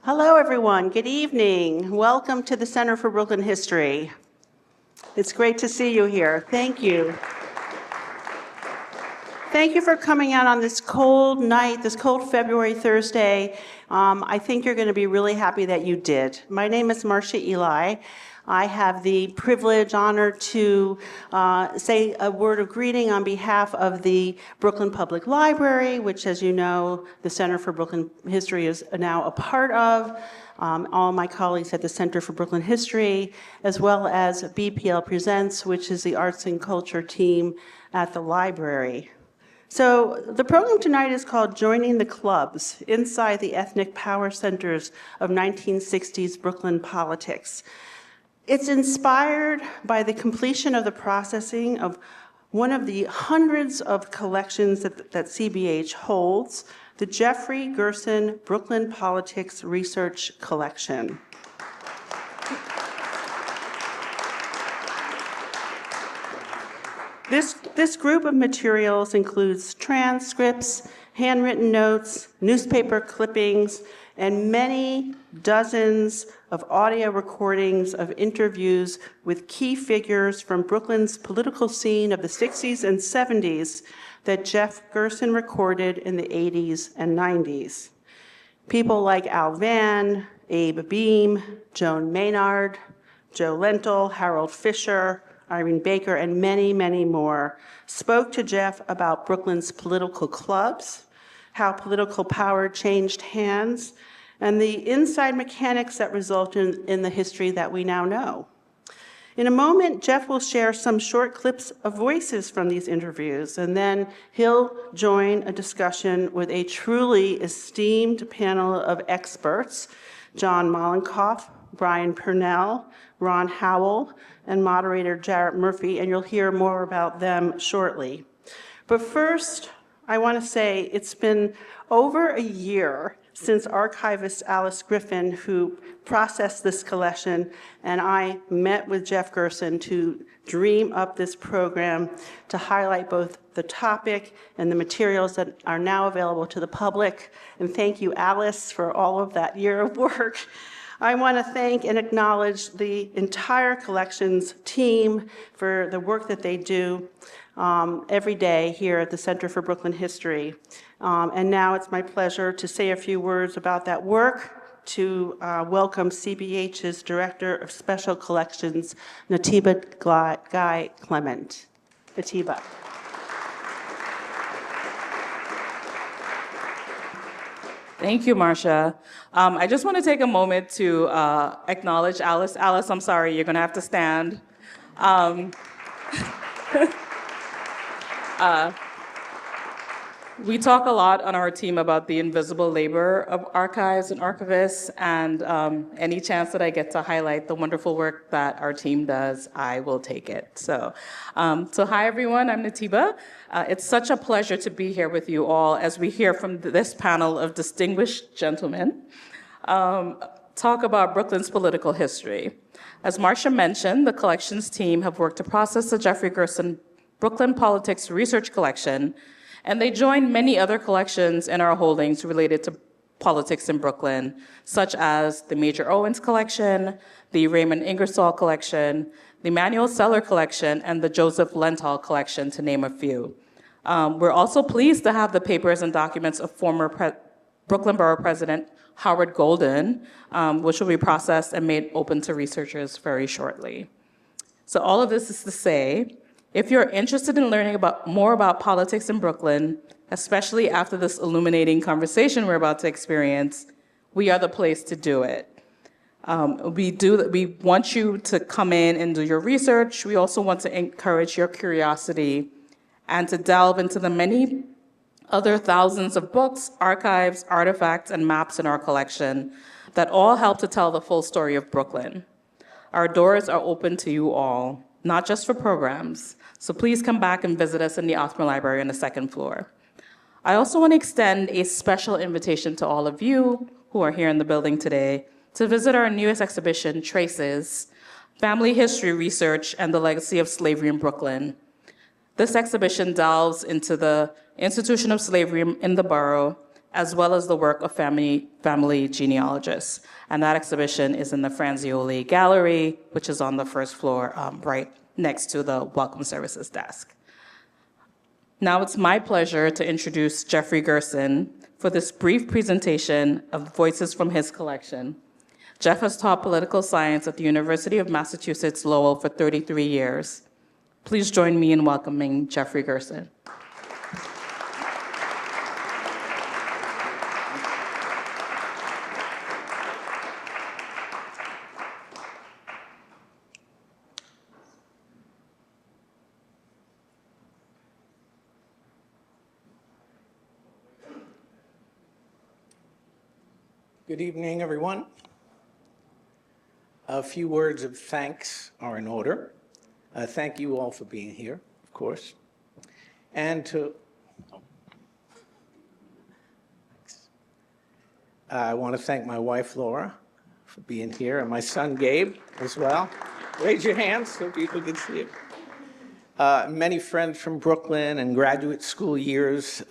Hello, everyone. Good evening. Welcome to the Center for Brooklyn History. It's great to see you here. Thank you. Thank you for coming out on this cold night, this cold February Thursday. I think you're going to be really happy that you did. My name is Marcia Eli. I have the privilege, honor to say a word of greeting on behalf of the Brooklyn Public Library, which, as you know, the Center for Brooklyn History is now a part of. All my colleagues at the Center for Brooklyn History, as well as BPL Presents, which is the arts and culture team at the library. So the program tonight is called Joining the Clubs, Inside the Ethnic Power Centers of 1960s Brooklyn Politics. It's inspired by the completion of the processing of one of the hundreds of collections that CBH holds, the Jeffrey Gerson Brooklyn Politics Research Collection. This group of materials includes transcripts, handwritten notes, newspaper clippings, and many dozens of audio recordings of interviews with key figures from Brooklyn's political scene of the 60s and 70s that Jeff Gerson recorded in the 80s and 90s. People like Al Vann, Abe Beam, Joan Maynard, Joe Lentil, Harold Fisher, Irene Baker, and many, many more spoke to Jeff about Brooklyn's political clubs, how political power changed hands, and the inside mechanics that resulted in the history that we now know. In a moment, Jeff will share some short clips of voices from these interviews, and then he'll join a discussion with a truly esteemed panel of experts, John Mollenkopf, Brian Purnell, Ron Howell, and moderator Jarrett Murphy, and you'll hear more about them shortly. But first, I want to say it's been over a year since archivist Alice Griffin, who processed this collection, and I met with Jeff Gerson to dream up this program to highlight both the topic and the materials that are now available to the public. And thank you, Alice, for all of that year of work. I want to thank and acknowledge the entire collections team for the work that they do every day here at the Center for Brooklyn History. And now it's my pleasure to say a few words about that work, to welcome CBH's Director of Special Collections, Natiba Guy Clement. Natiba. Thank you, Marcia. I just want to take a moment to acknowledge Alice. Alice, I'm sorry, you're going to have to stand. We talk a lot on our team about the invisible labor of archives and archivists, and any chance that I get to highlight the wonderful work that our team does, I will take it. So hi everyone, I'm Natiba. It's such a pleasure to be here with you all as we hear from this panel of distinguished gentlemen talk about Brooklyn's political history. As Marcia mentioned, the collections team have worked to process the Jeffrey Gerson Brooklyn Politics Research Collection, and they join many other collections in our holdings related to politics in Brooklyn, such as the Major Owens Collection, the Raymond Ingersoll Collection, the Manuel Seller Collection, and the Joseph Lentil Collection, to name a few. We're also pleased to have the papers and documents of former Brooklyn Borough President Howard Golden, which will be processed and made open to researchers very shortly. So all of this is to say, if you're interested in learning more about politics in Brooklyn, especially after this illuminating conversation we're about to experience, we are the place to do it. We want you to come in and do your research. We also want to encourage your curiosity and to delve into the many other thousands of books, archives, artifacts, and maps in our collection that all help to tell the full story of Brooklyn. Our doors are open to you all, not just for programs. So please come back and visit us in the Othmer Library on the second floor. I also want to extend a special invitation to all of you who are here in the building today to visit our newest exhibition, Traces, Family History Research and the Legacy of Slavery in Brooklyn. This exhibition delves into the institution of slavery in the borough as well as the work of family genealogists. And that exhibition is in the Franzioli Gallery, which is on the first floor, right next to the Welcome Services desk. Now it's my pleasure to introduce Jeffrey Gerson for this brief presentation of voices from his collection. Jeff has taught political science at the University of Massachusetts Lowell for 33 years. Please join me in welcoming Jeffrey Gerson. Good evening, everyone. A few words of thanks are in order. Thank you all for being here, of course. And I want to thank my wife, Laura, for being here, and my son, Gabe, as well. Raise your hands so people can see you. Many friends from Brooklyn and graduate school years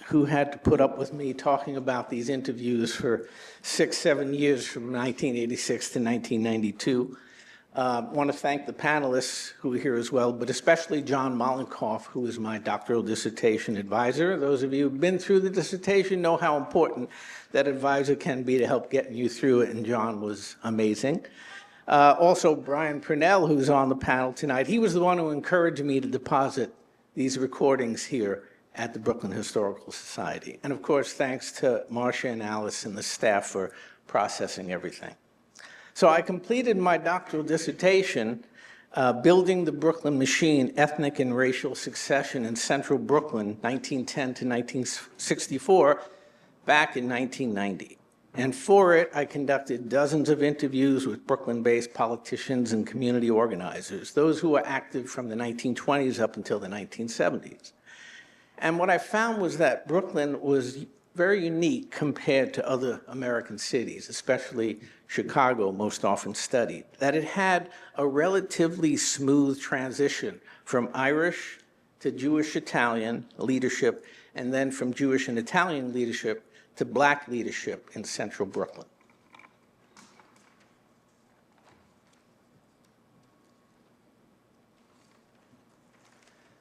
who had to put up with me talking about these interviews for 6-7 years from 1986 to 1992. I want to thank the panelists who are here as well, but especially John Mollenkopf, who is my doctoral dissertation advisor. Those of you who've been through the dissertation know how important that advisor can be to help getting you through it, and John was amazing. Also, Brian Purnell, who's on the panel tonight, he was the one who encouraged me to deposit these recordings here at the Brooklyn Historical Society. And of course, thanks to Marcia and Alice and the staff for processing everything. So I completed my doctoral dissertation, Building the Brooklyn Machine, Ethnic and Racial Succession in Central Brooklyn, 1910 to 1964, back in 1990. And for it, I conducted dozens of interviews with Brooklyn-based politicians and community organizers, those who were active from the 1920s up until the 1970s. And what I found was that Brooklyn was very unique compared to other American cities, especially Chicago, most often studied, that it had a relatively smooth transition from Irish to Jewish Italian leadership, and then from Jewish and Italian leadership to Black leadership in central Brooklyn.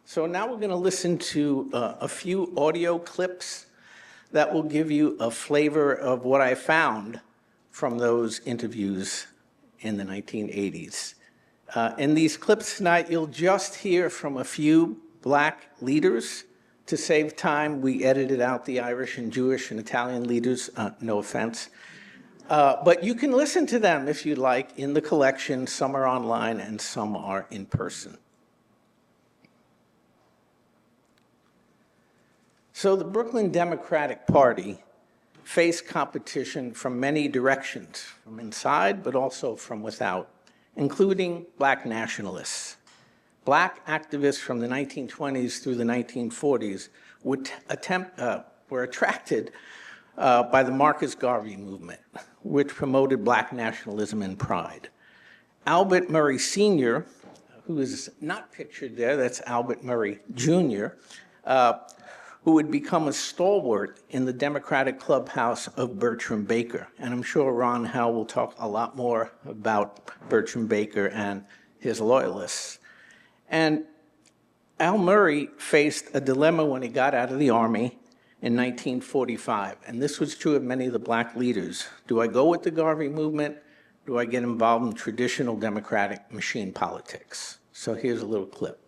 So now we're going to listen to a few audio clips that will give you a flavor of what I found from those interviews in the 1980s. In these clips tonight, you'll just hear from a few Black leaders. To save time, we edited out the Irish and Jewish and Italian leaders, no offense. But you can listen to them if you'd like in the collection. Some are online and some are in person. So the Brooklyn Democratic Party faced competition from many directions, from inside but also from without, including Black nationalists. Black activists from the 1920s through the 1940s were attracted by the Marcus Garvey movement, which promoted Black nationalism and pride. Albert Murray Sr., who is not pictured there, that's Albert Murray Jr., who would become a stalwart in the Democratic clubhouse of Bertram Baker. And I'm sure Ron Howell will talk a lot more about Bertram Baker and his loyalists. And Al Murray faced a dilemma when he got out of the Army in 1945. And this was true of many of the Black leaders. Do I go with the Garvey movement? Do I get involved in traditional Democratic machine politics? So here's a little clip.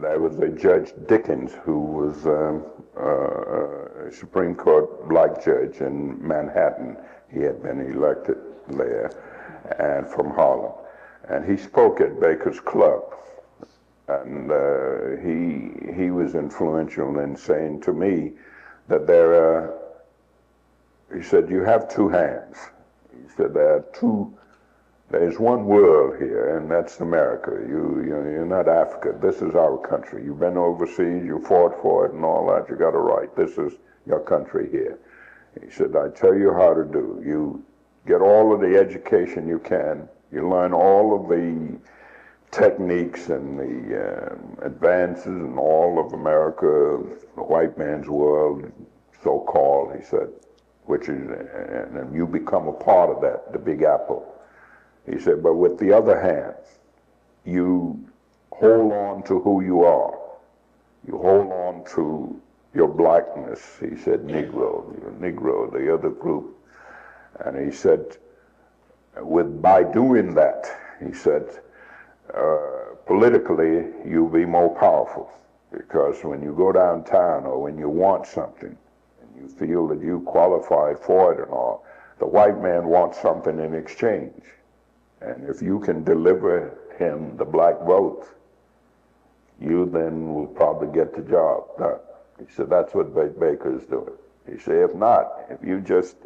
There was a Judge Dickens who was a Supreme Court Black judge in Manhattan. He had been elected there and from Harlem. And he spoke at Baker's Club. And he was influential in saying to me that he said, you have two hands. He said, there's one world here, and that's America. You're not Africa. This is our country. You've been overseas, you fought for it and all that. You got a right. This is your country here. He said, I tell you how to do. You get all of the education you can. You learn all of the techniques and the advances in all of America, the white man's world, so-called, he said, which is, and you become a part of that, the Big Apple. He said, but with the other hand, you hold on to who you are. You hold on to your blackness. He said, Negro, you're Negro, the other group. And he said, by doing that, he said, politically, you'll be more powerful. Because when you go downtown or when you want something, and you feel that you qualify for it and all, the white man wants something in exchange. And if you can deliver him the black vote, you then will probably get the job done. He said, that's what Baker is doing. He said, if not, if you just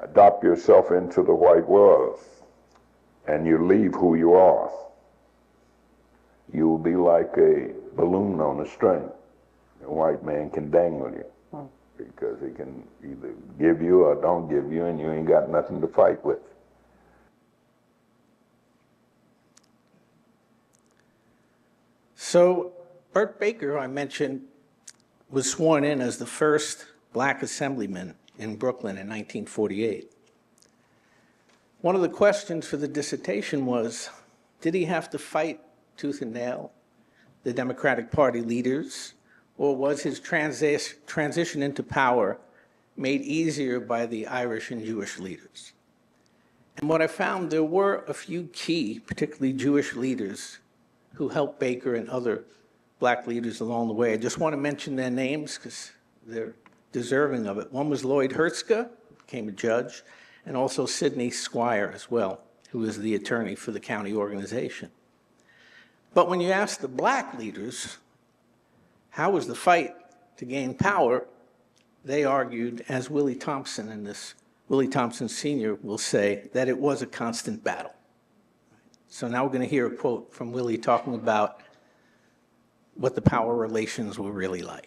adopt yourself into the white world and you leave who you are, you will be like a balloon on a string. A white man can dangle you because he can either give you or don't give you, and you ain't got nothing to fight with. So Burt Baker, I mentioned, was sworn in as the first black assemblyman in Brooklyn in 1948. One of the questions for the dissertation was, did he have to fight tooth and nail the Democratic Party leaders, or was his transition into power made easier by the Irish and Jewish leaders? And what I found, there were a few key, particularly Jewish leaders, who helped Baker and other black leaders along the way. I just want to mention their names because they're deserving of it. One was Lloyd Hertzka, who became a judge, and also Sidney Squire as well, who was the attorney for the county organization. But when you ask the black leaders, how was the fight to gain power, they argued, as Willie Thompson and this Willie Thompson Sr. will say, that it was a constant battle. So now we're going to hear a quote from Willie talking about what the power relations were really like.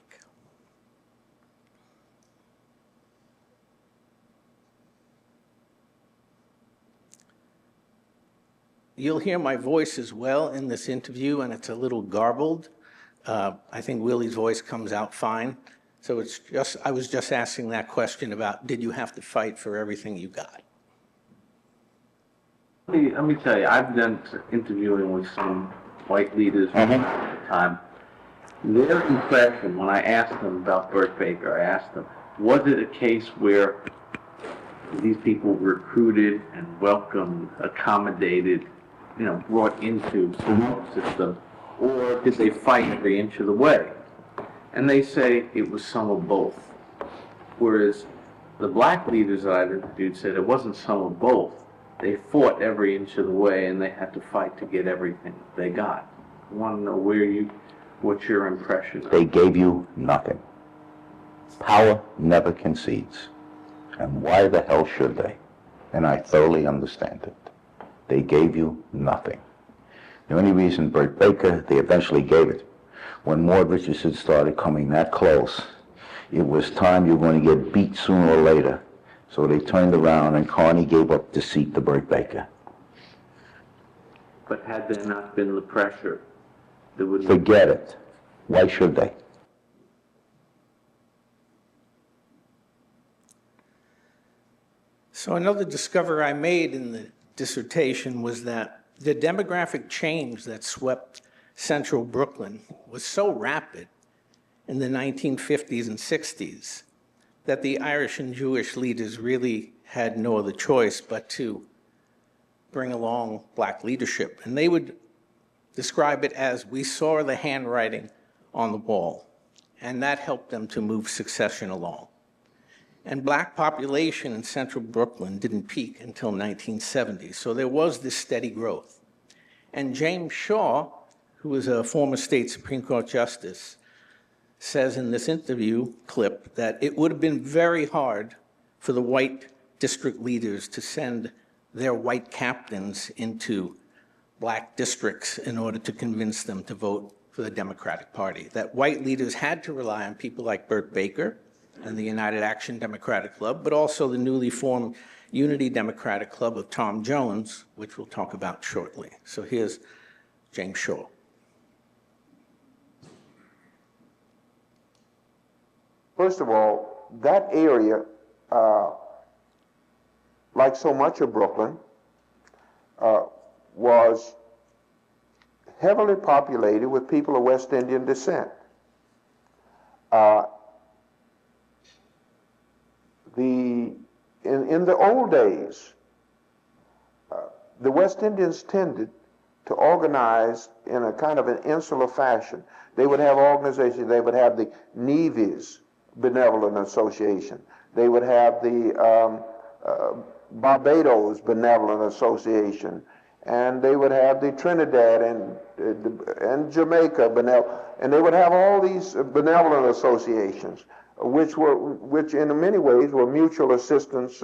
You'll hear my voice as well in this interview, and it's a little garbled. I think Willie's voice comes out fine. So it's just, I was just asking that question about, did you have to fight for everything you got? Let me tell you, I've done interviewing with some white leaders at the time. Their impression, when I asked them about Burt Baker, I asked them, was it a case where these people were recruited and welcomed, accommodated, brought into the system, or did they fight every inch of the way? And they say it was some of both. Whereas the black leaders that I interviewed said it wasn't some of both. They fought every inch of the way, and they had to fight to get everything they got. I want to know what's your impression? They gave you nothing. Power never concedes. And why the hell should they? And I thoroughly understand it. They gave you nothing. The only reason Burt Baker, they eventually gave it. When Maud Richardson started coming that close, it was time you were going to get beat sooner or later. So they turned around and Carney gave up the seat to Burt Baker. But had there not been the pressure, there would Forget it. Why should they? So another discovery I made in the dissertation was that the demographic change that swept central Brooklyn was so rapid in the 1950s and 60s that the Irish and Jewish leaders really had no other choice but to bring along black leadership. And they would describe it as, we saw the handwriting on the wall, and that helped them to move succession along. And black population in central Brooklyn didn't peak until 1970, so there was this steady growth. And James Shaw, who was a former state Supreme Court justice, says in this interview clip that it would have been very hard for the white district leaders to send their white captains into black districts in order to convince them to vote for the Democratic Party. That white leaders had to rely on people like Burt Baker and the United Action Democratic Club, but also the newly formed Unity Democratic Club of Tom Jones, which we'll talk about shortly. So here's James Shaw. First of all, that area, like so much of Brooklyn, was heavily populated with people of West Indian descent. In the old days, the West Indians tended to organize in a kind of an insular fashion. They would have organizations. They would have the Nevis Benevolent Association. They would have the Barbados Benevolent Association, and they would have the Trinidad and Jamaica Benevolent, and they would have all these benevolent associations, which in many ways were mutual assistance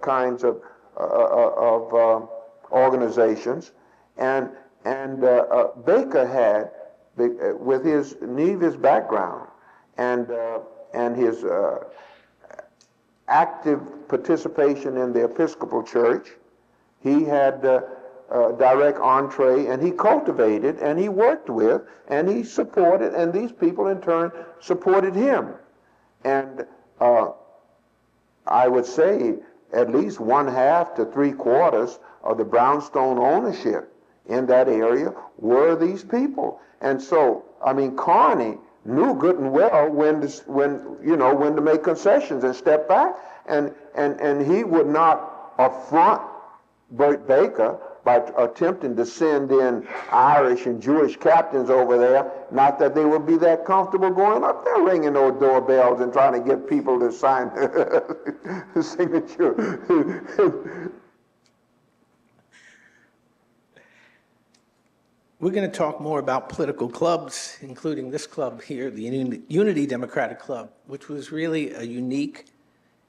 kinds of organizations, and Baker had, with his Nevis background and his active participation in the Episcopal Church, he had direct entree, and he cultivated, and he worked with, and he supported, and these people in turn supported him. And I would say at least 1/2 to 3/4 of the brownstone ownership in that area were these people. And so, I mean, Carney knew good and well when to make concessions and step back, and he would not affront Burt Baker by attempting to send in Irish and Jewish captains over there. Not that they would be that comfortable going up there ringing those doorbells and trying to get people to sign the signature. We're going to talk more about political clubs, including this club here, the Unity Democratic Club, which was really a unique,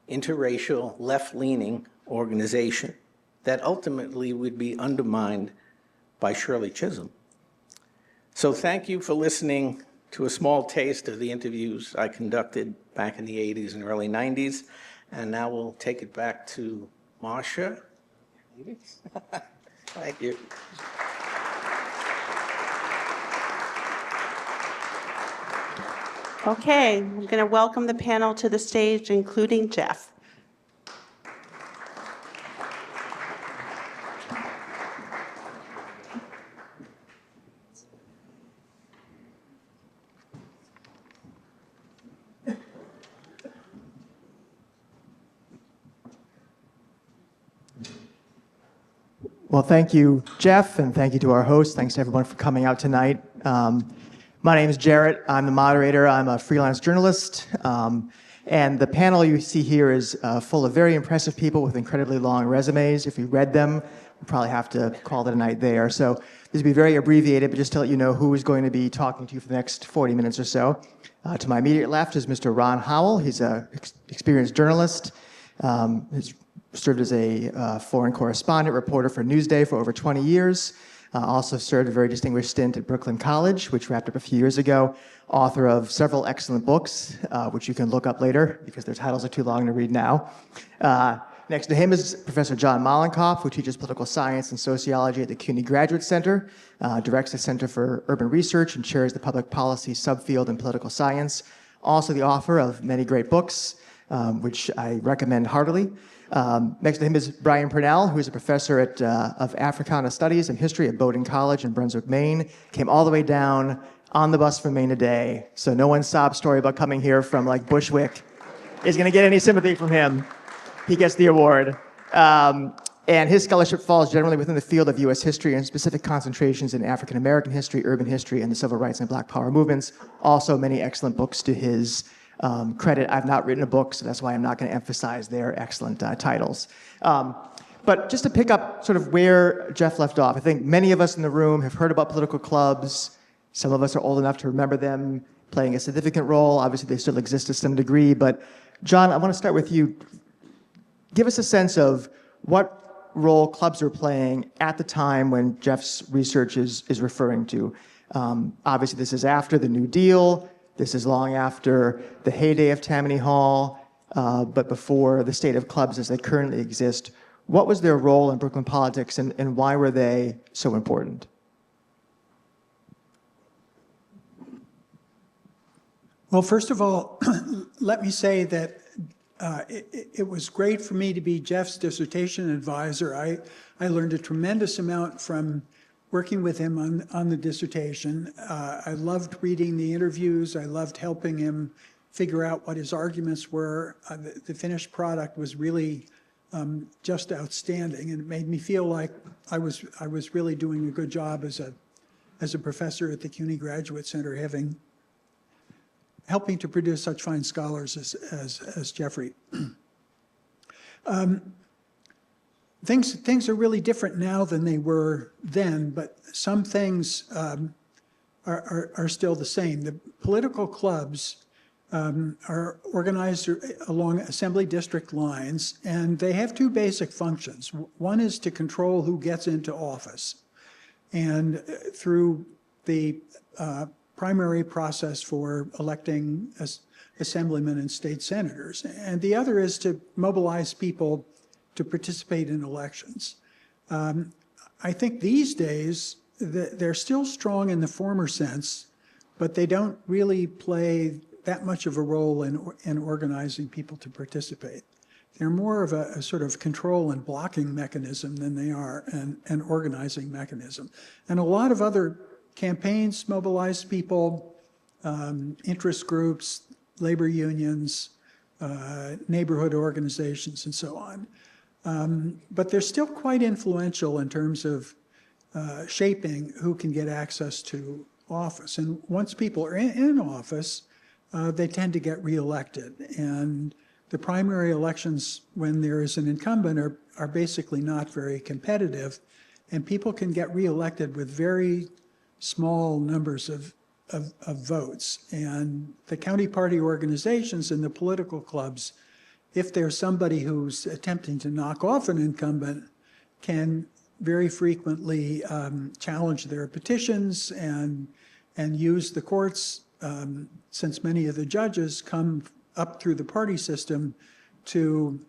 interracial, left-leaning organization that ultimately would be undermined by Shirley Chisholm. So thank you for listening to a small taste of the interviews I conducted back in the 80s and early 90s. And now we'll take it back to Marcia. Thank you. Okay, I'm going to welcome the panel to the stage, including Jeff. Well, thank you, Jeff, and thank you to our host. Thanks to everyone for coming out tonight. My name is Jarrett. I'm the moderator. I'm a freelance journalist. And the panel you see here is full of very impressive people with incredibly long resumes. If you read them, we'll probably have to call it a night there. So this will be very abbreviated, but just to let you know who is going to be talking to you for the next 40 minutes or so. To my immediate left is Mr. Ron Howell. He's an experienced journalist. He's served as a foreign correspondent reporter for Newsday for over 20 years. Also served a very distinguished stint at Brooklyn College, which wrapped up a few years ago. Author of several excellent books, which you can look up later because their titles are too long to read now. Next to him is Professor John Mollenkopf, who teaches political science and sociology at the CUNY Graduate Center, directs the Center for Urban Research, and chairs the public policy subfield in political science. Also the author of many great books, which I recommend heartily. Next to him is Brian Purnell, who is a professor of Africana Studies and History at Bowdoin College in Brunswick, Maine. Came all the way down on the bus from Maine today, so no one's sob story about coming here from like Bushwick is going to get any sympathy from him. He gets the award. And his scholarship falls generally within the field of U.S. history and specific concentrations in African American history, urban history, and the civil rights and Black Power movements. Also many excellent books to his credit. I've not written a book, so that's why I'm not going to emphasize their excellent titles. But just to pick up sort of where Jeff left off, I think many of us in the room have heard about political clubs. Some of us are old enough to remember them playing a significant role. Obviously, they still exist to some degree. But John, I want to start with you. Give us a sense of what role clubs are playing at the time when Jeff's research is referring to. Obviously, this is after the New Deal. This is long after the heyday of Tammany Hall, but before the state of clubs as they currently exist. What was their role in Brooklyn politics, and why were they so important? Well, first of all, let me say that it was great for me to be Jeff's dissertation advisor. I learned a tremendous amount from working with him on the dissertation. I loved reading the interviews. I loved helping him figure out what his arguments were. The finished product was really just outstanding, and it made me feel like I was really doing a good job as a professor at the CUNY Graduate Center, helping to produce such fine scholars as Jeffrey. Things are really different now than they were then, but some things are still the same. The political clubs are organized along assembly district lines, and they have two basic functions. One is to control who gets into office, and through the primary process for electing assemblymen and state senators. And the other is to mobilize people to participate in elections. I think these days they're still strong in the former sense, but they don't really play that much of a role in organizing people to participate. They're more of a sort of control and blocking mechanism than they are an organizing mechanism. And a lot of other campaigns mobilize people, interest groups, labor unions, neighborhood organizations, and so on. But they're still quite influential in terms of shaping who can get access to office. And once people are in office, they tend to get reelected. And the primary elections, when there is an incumbent, are basically not very competitive. And people can get reelected with very small numbers of votes. And the county party organizations and the political clubs, if there's somebody who's attempting to knock off an incumbent, can very frequently challenge their petitions and use the courts, since many of the judges come up through the party system, to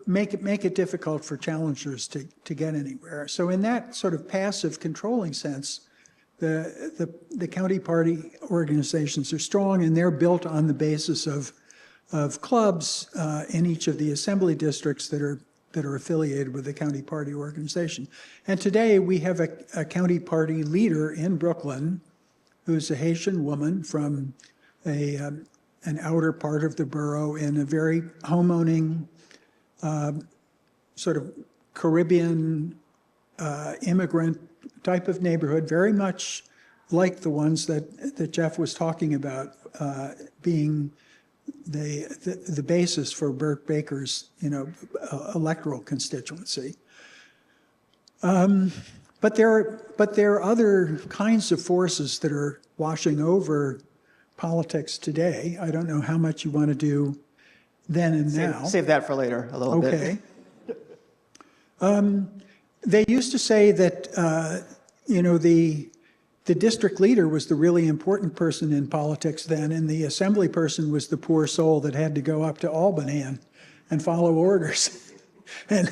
make it difficult for challengers to get anywhere. So in that sort of passive controlling sense, the county party organizations are strong, and they're built on the basis of clubs in each of the assembly districts that are affiliated with the county party organization. And today we have a county party leader in Brooklyn who's a Haitian woman from an outer part of the borough in a very home-owning, sort of Caribbean immigrant type of neighborhood, very much like the ones that Jeff was talking about, being the basis for Burt Baker's electoral constituency. But there are other kinds of forces that are washing over politics today. I don't know how much you want to do then and now. Save that for later a little bit. Okay. They used to say that the district leader was the really important person in politics then, and the assembly person was the poor soul that had to go up to Albany and follow orders and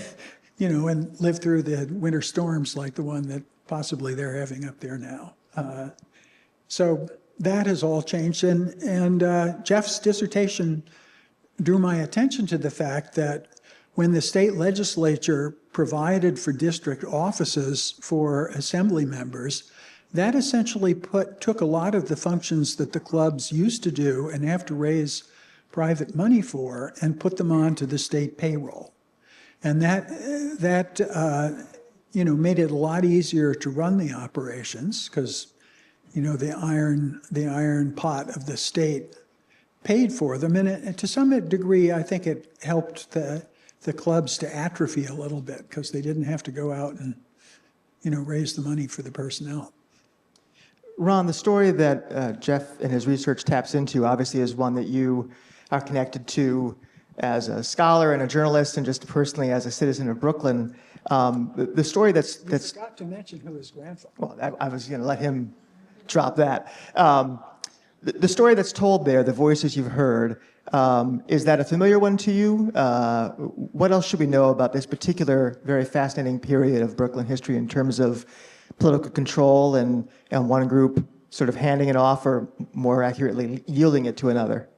live through the winter storms like the one that possibly they're having up there now. So that has all changed. And Jeff's dissertation drew my attention to the fact that when the state legislature provided for district offices for assembly members, that essentially took a lot of the functions that the clubs used to do and have to raise private money for and put them onto the state payroll. And that made it a lot easier to run the operations because, the iron pot of the state paid for them. And to some degree, I think it helped the clubs to atrophy a little bit because they didn't have to go out and, raise the money for the personnel. Ron, the story that Jeff and his research taps into obviously is one that you are connected to as a scholar and a journalist and just personally as a citizen of Brooklyn. The story that's... You forgot to mention who his grandfather was. Well, I was going to let him drop that. The story that's told there, the voices you've heard, is that a familiar one to you? What else should we know about this particular very fascinating period of Brooklyn history in terms of political control and one group sort of handing it off, or more accurately, yielding it to another?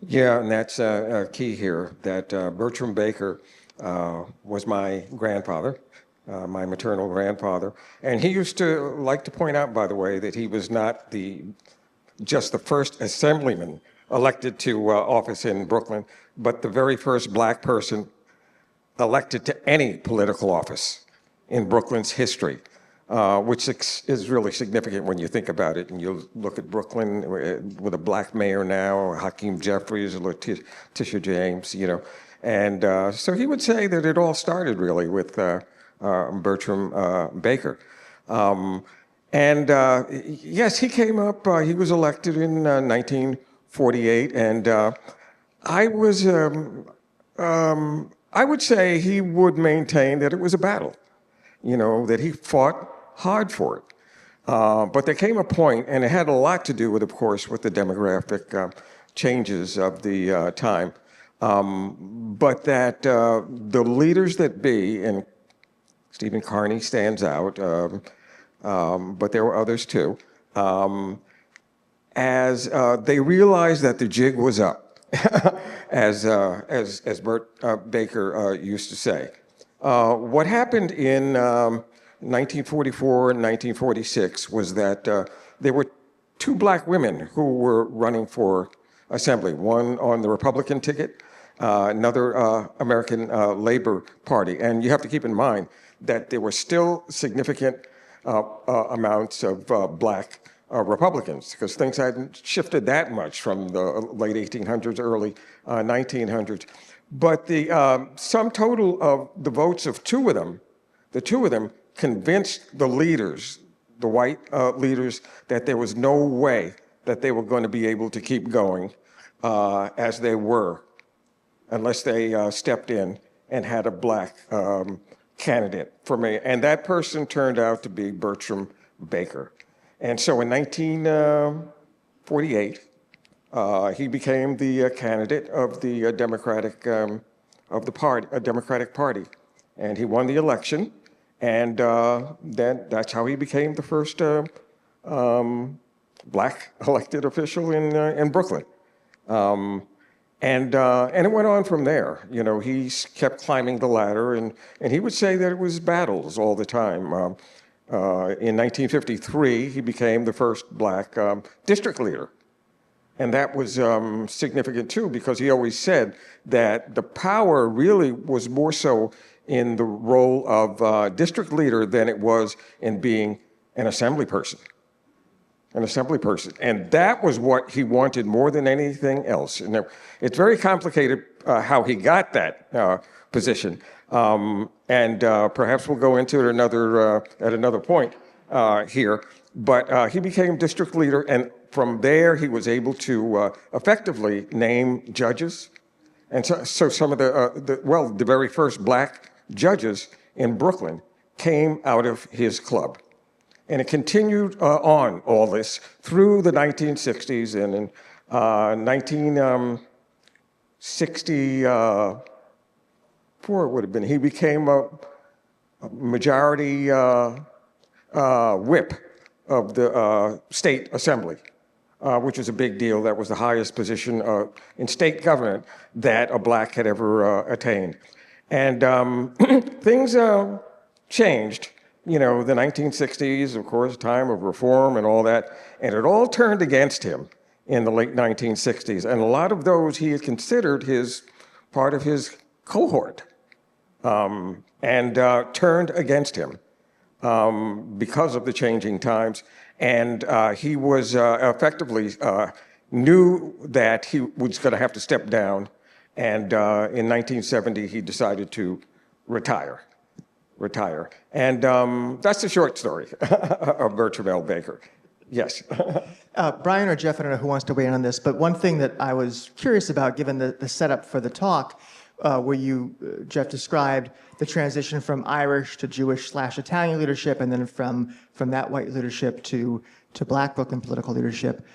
Yeah, and that's key here, that Bertram Baker was my grandfather, my maternal grandfather. And he used to like to point out, by the way, that he was not just the first assemblyman elected to office in Brooklyn, but the very first black person elected to any political office in Brooklyn's history. Which is really significant when you think about it. And you look at Brooklyn with a black mayor now, Hakeem Jeffries, Letitia James, And so he would say that it all started really with Bertram Baker. Yes, he came up, he was elected in 1948, and I would say he would maintain that it was a battle, that he fought hard for it. But there came a point, and it had a lot to do with, of course, with the demographic changes of the time, but that the leaders that be, and Stephen Carney stands out, but there were others too, as they realized that the jig was up, as Bert Baker used to say. What happened in 1944 and 1946 was that there were two black women who were running for assembly, one on the Republican ticket, another American Labor Party. And you have to keep in mind that there were still significant amounts of black Republicans, because things hadn't shifted that much from the late 1800s, early 1900s. But the sum total of the votes of the two of them convinced the leaders, the white leaders, that there was no way that they were going to be able to keep going as they were, unless they stepped in and had a black candidate for mayor. And that person turned out to be Bertram Baker. And so in 1948, he became the candidate of the Democratic Party, and he won the election. And then that's how he became the first black elected official in Brooklyn. And it went on from there. He kept climbing the ladder, and he would say that it was battles all the time. In 1953, he became the first black district leader. And that was significant too, because he always said that the power really was more so in the role of district leader than it was in being an assembly person. And that was what he wanted more than anything else. And it's very complicated how he got that position. And perhaps we'll go into it at another point here. But he became district leader, and from there he was able to effectively name judges. And so some of the very first black judges in Brooklyn came out of his club. And it continued on all this through the 1960s, and in 1964 it would have been, he became a majority whip of the state assembly, which was a big deal. That was the highest position in state government that a black had ever attained. And things changed. The 1960s, of course, time of reform and all that, and it all turned against him in the late 1960s. And a lot of those he had considered part of his cohort, and turned against him because of the changing times. And he was effectively knew that he was going to have to step down. And in 1970, he decided to retire. And that's the short story of Bertram L. Baker. Yes. Brian or Jeff, I don't know who wants to weigh in on this, but one thing that I was curious about, given the setup for the talk, where you, Jeff, described the transition from Irish to Jewish/Italian leadership, and then from that white leadership to black Brooklyn political leadership.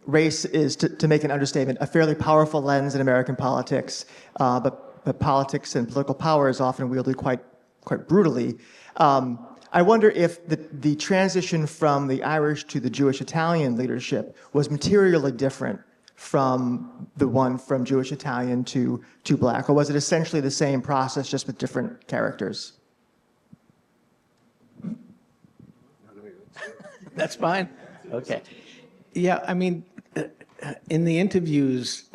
Race is, to make an understatement, a fairly powerful lens in American politics, but politics and political power is often wielded quite brutally. I wonder if the transition from the Irish to the Jewish-Italian leadership was materially different from the one from Jewish-Italian to Black, or was it essentially the same process, just with different characters? That's fine. Okay. Yeah, I mean, in the interviews,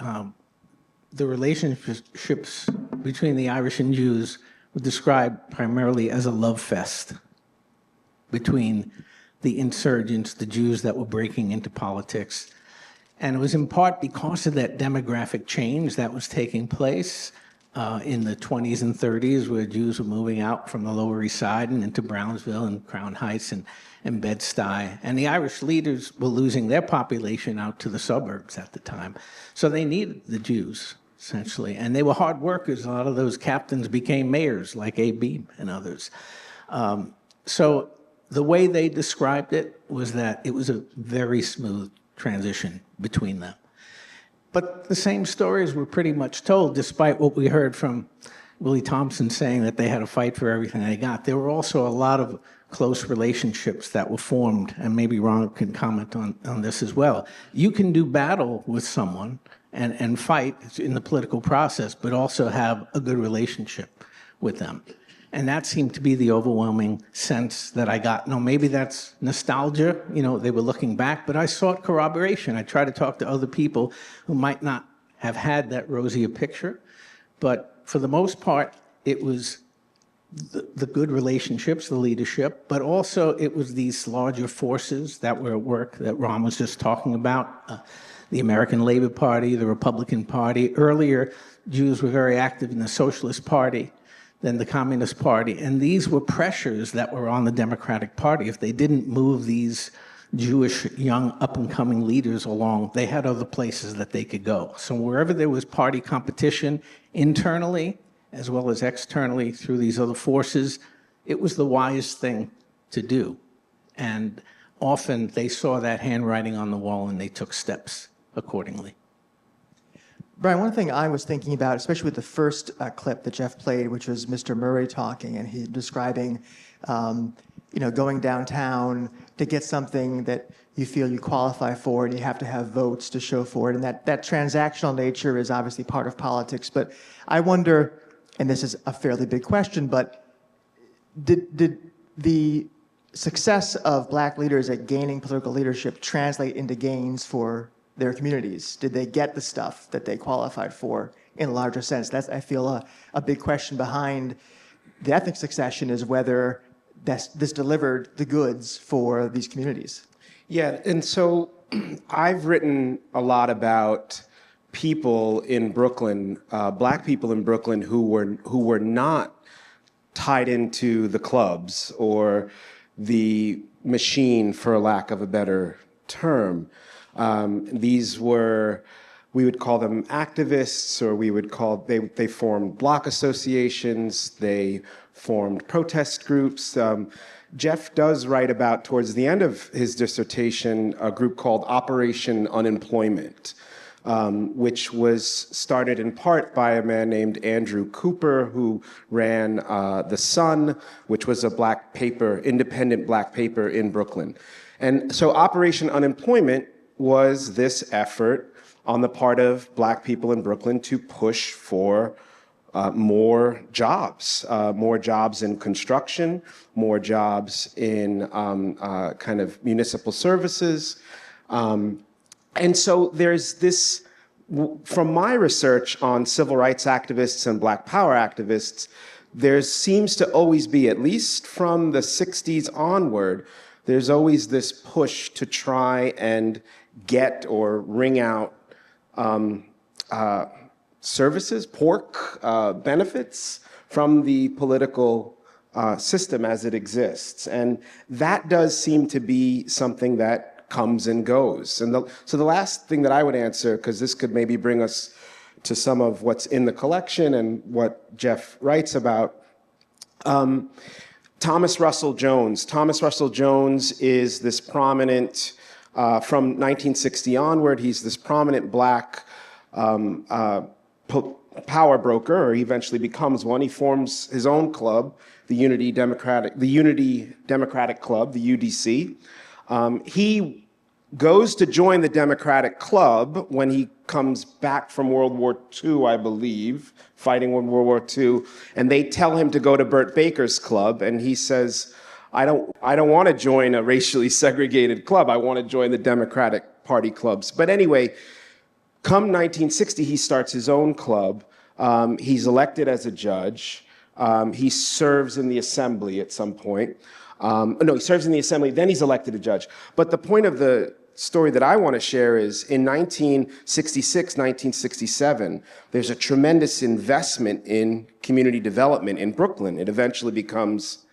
the relationships between the Irish and Jews were described primarily as a love fest between the insurgents, the Jews that were breaking into politics. And it was in part because of that demographic change that was taking place in the 20s and 30s, where Jews were moving out from the Lower East Side and into Brownsville and Crown Heights and Bed-Stuy. And the Irish leaders were losing their population out to the suburbs at the time. So they needed the Jews, essentially. And they were hard workers. A lot of those captains became mayors, like Abe Beame and others. So the way they described it was that it was a very smooth transition between them. But the same stories were pretty much told, despite what we heard from Willie Thompson saying that they had to fight for everything they got. There were also a lot of close relationships that were formed, and maybe Ron can comment on this as well. You can do battle with someone and fight in the political process, but also have a good relationship with them. And that seemed to be the overwhelming sense that I got. No, maybe that's nostalgia, they were looking back, but I sought corroboration. I tried to talk to other people who might not have had that rosier picture, but for the most part, it was the good relationships, the leadership, but also it was these larger forces that were at work that Ron was just talking about, the American Labor Party, the Republican Party. Earlier, Jews were very active in the Socialist Party, then the Communist Party, and these were pressures that were on the Democratic Party. If they didn't move these Jewish young up-and-coming leaders along, they had other places that they could go. So wherever there was party competition internally, as well as externally through these other forces, it was the wise thing to do. And often they saw that handwriting on the wall and they took steps accordingly. Brian, one thing I was thinking about, especially with the first clip that Jeff played, which was Mr. Murray talking, and he describing, going downtown to get something that you feel you qualify for, and you have to have votes to show for it, and that transactional nature is obviously part of politics. But I wonder, and this is a fairly big question, but did the success of Black leaders at gaining political leadership translate into gains for their communities? Did they get the stuff that they qualified for in a larger sense? That's, I feel, a big question behind the ethnic succession, is whether this delivered the goods for these communities. Yeah, and so I've written a lot about people in Brooklyn, Black people in Brooklyn who were not tied into the clubs or the machine, for lack of a better term. These were, we would call them activists, or we would call, they formed block associations, they formed protest groups. Jeff does write about, towards the end of his dissertation, a group called Operation Unemployment, which was started in part by a man named Andrew Cooper, who ran The Sun, which was a black paper, independent black paper in Brooklyn. And so Operation Unemployment was this effort on the part of Black people in Brooklyn to push for more jobs in construction, more jobs in kind of municipal services. And so there's this, from my research on civil rights activists and Black power activists, there seems to always be, at least from the 60s onward, there's always this push to try and get or wring out services, benefits from the political system as it exists. And that does seem to be something that comes and goes. And so the last thing that I would answer, because this could maybe bring us to some of what's in the collection and what Jeff writes about, Thomas Russell Jones. Thomas Russell Jones is this prominent, from 1960 onward, he's this prominent Black power broker, or he eventually becomes one. He forms his own club, the Unity Democratic Club, the UDC. He goes to join the Democratic Club when he comes back from World War II, I believe, fighting in World War II, and they tell him to go to Burt Baker's club, and he says, I don't want to join a racially segregated club. I want to join the Democratic Party clubs. But anyway, come 1960, he starts his own club. He's elected as a judge. He serves in the assembly at some point. No, he serves in the assembly, then he's elected a judge. But the point of the story that I want to share is in 1966, 1967, there's a tremendous investment in community development in Brooklyn. It eventually becomes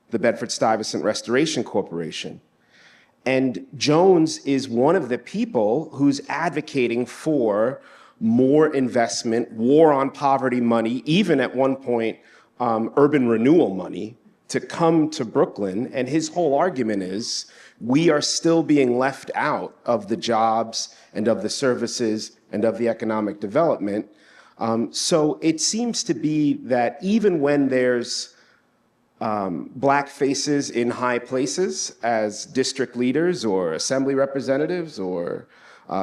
the Bedford-Stuyvesant Restoration Corporation. And Jones is one of the people who's advocating for more investment, war on poverty money, even at one point, urban renewal money, to come to Brooklyn. And his whole argument is, we are still being left out of the jobs and of the services and of the economic development. So it seems to be that even when there's black faces in high places as district leaders or assembly representatives or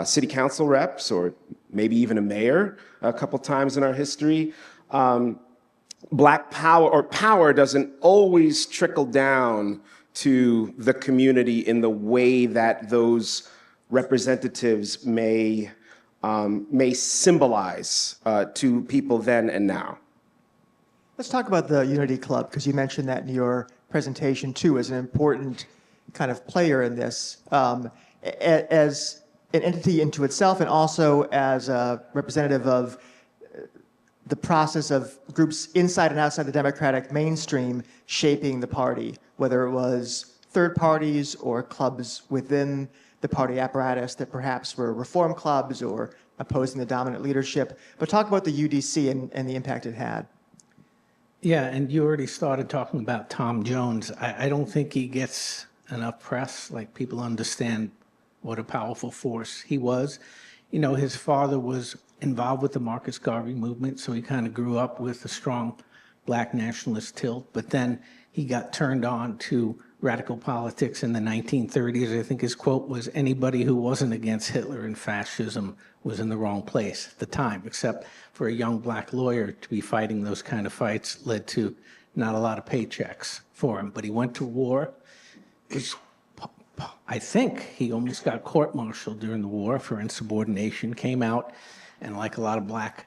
city council reps or maybe even a mayor a couple times in our history, black power or power doesn't always trickle down to the community in the way that those representatives may symbolize to people then and now. Let's talk about the Unity Club, because you mentioned that in your presentation too as an important kind of player in this, as an entity into itself and also as a representative of the process of groups inside and outside the Democratic mainstream shaping the party, whether it was third parties or clubs within the party apparatus that perhaps were reform clubs or opposing the dominant leadership. But talk about the UDC and the impact it had. Yeah, and you already started talking about Tom Jones. I don't think he gets enough press. Like, people understand what a powerful force he was. You know, his father was involved with the Marcus Garvey movement, so he kind of grew up with a strong black nationalist tilt, but then he got turned on to radical politics in the 1930s. I think his quote was, anybody who wasn't against Hitler and fascism was in the wrong place at the time, except for a young black lawyer to be fighting those kind of fights led to not a lot of paychecks for him. But he went to war. I think he almost got court-martialed during the war for insubordination, came out, and like a lot of black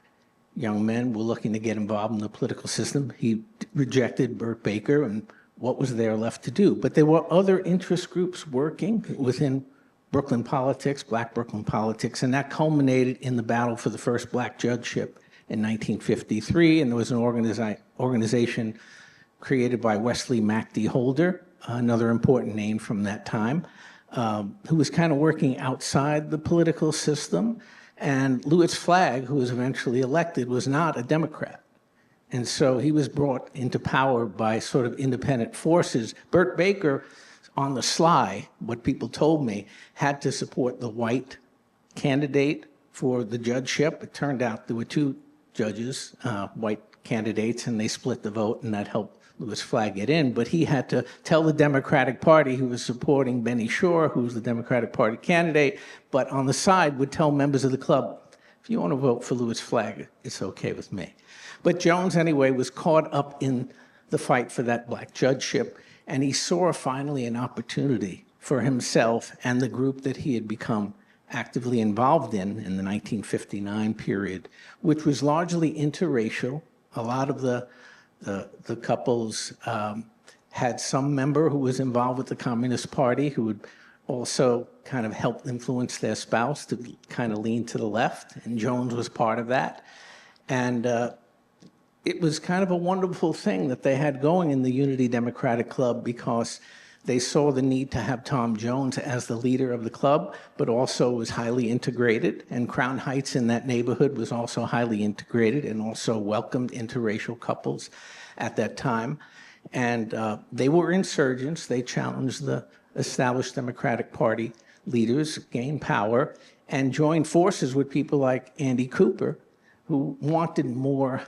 young men were looking to get involved in the political system. He rejected Burt Baker, and what was there left to do? But there were other interest groups working within Brooklyn politics, black Brooklyn politics, and that culminated in the battle for the first black judgeship in 1953, and there was an organization created by Wesley MacD Holder, another important name from that time, who was kind of working outside the political system. And Louis Flagg, who was eventually elected, was not a Democrat. And so he was brought into power by sort of independent forces. Burt Baker, on the sly, what people told me, had to support the white candidate for the judgeship. It turned out there were two judges, white candidates, and they split the vote, and that helped Louis Flagg get in. But he had to tell the Democratic Party he was supporting Benny Shore, who was the Democratic Party candidate, but on the side would tell members of the club, if you want to vote for Louis Flagg, it's okay with me. But Jones, anyway, was caught up in the fight for that black judgeship, and he saw finally an opportunity for himself and the group that he had become actively involved in the 1959 period, which was largely interracial. A lot of the couples had some member who was involved with the Communist Party who would also kind of help influence their spouse to kind of lean to the left, and Jones was part of that. And it was kind of a wonderful thing that they had going in the Unity Democratic Club, because they saw the need to have Tom Jones as the leader of the club, but also was highly integrated. And Crown Heights in that neighborhood was also highly integrated and also welcomed interracial couples at that time. And they were insurgents. They challenged the established Democratic Party leaders, gained power, and joined forces with people like Andy Cooper, who wanted more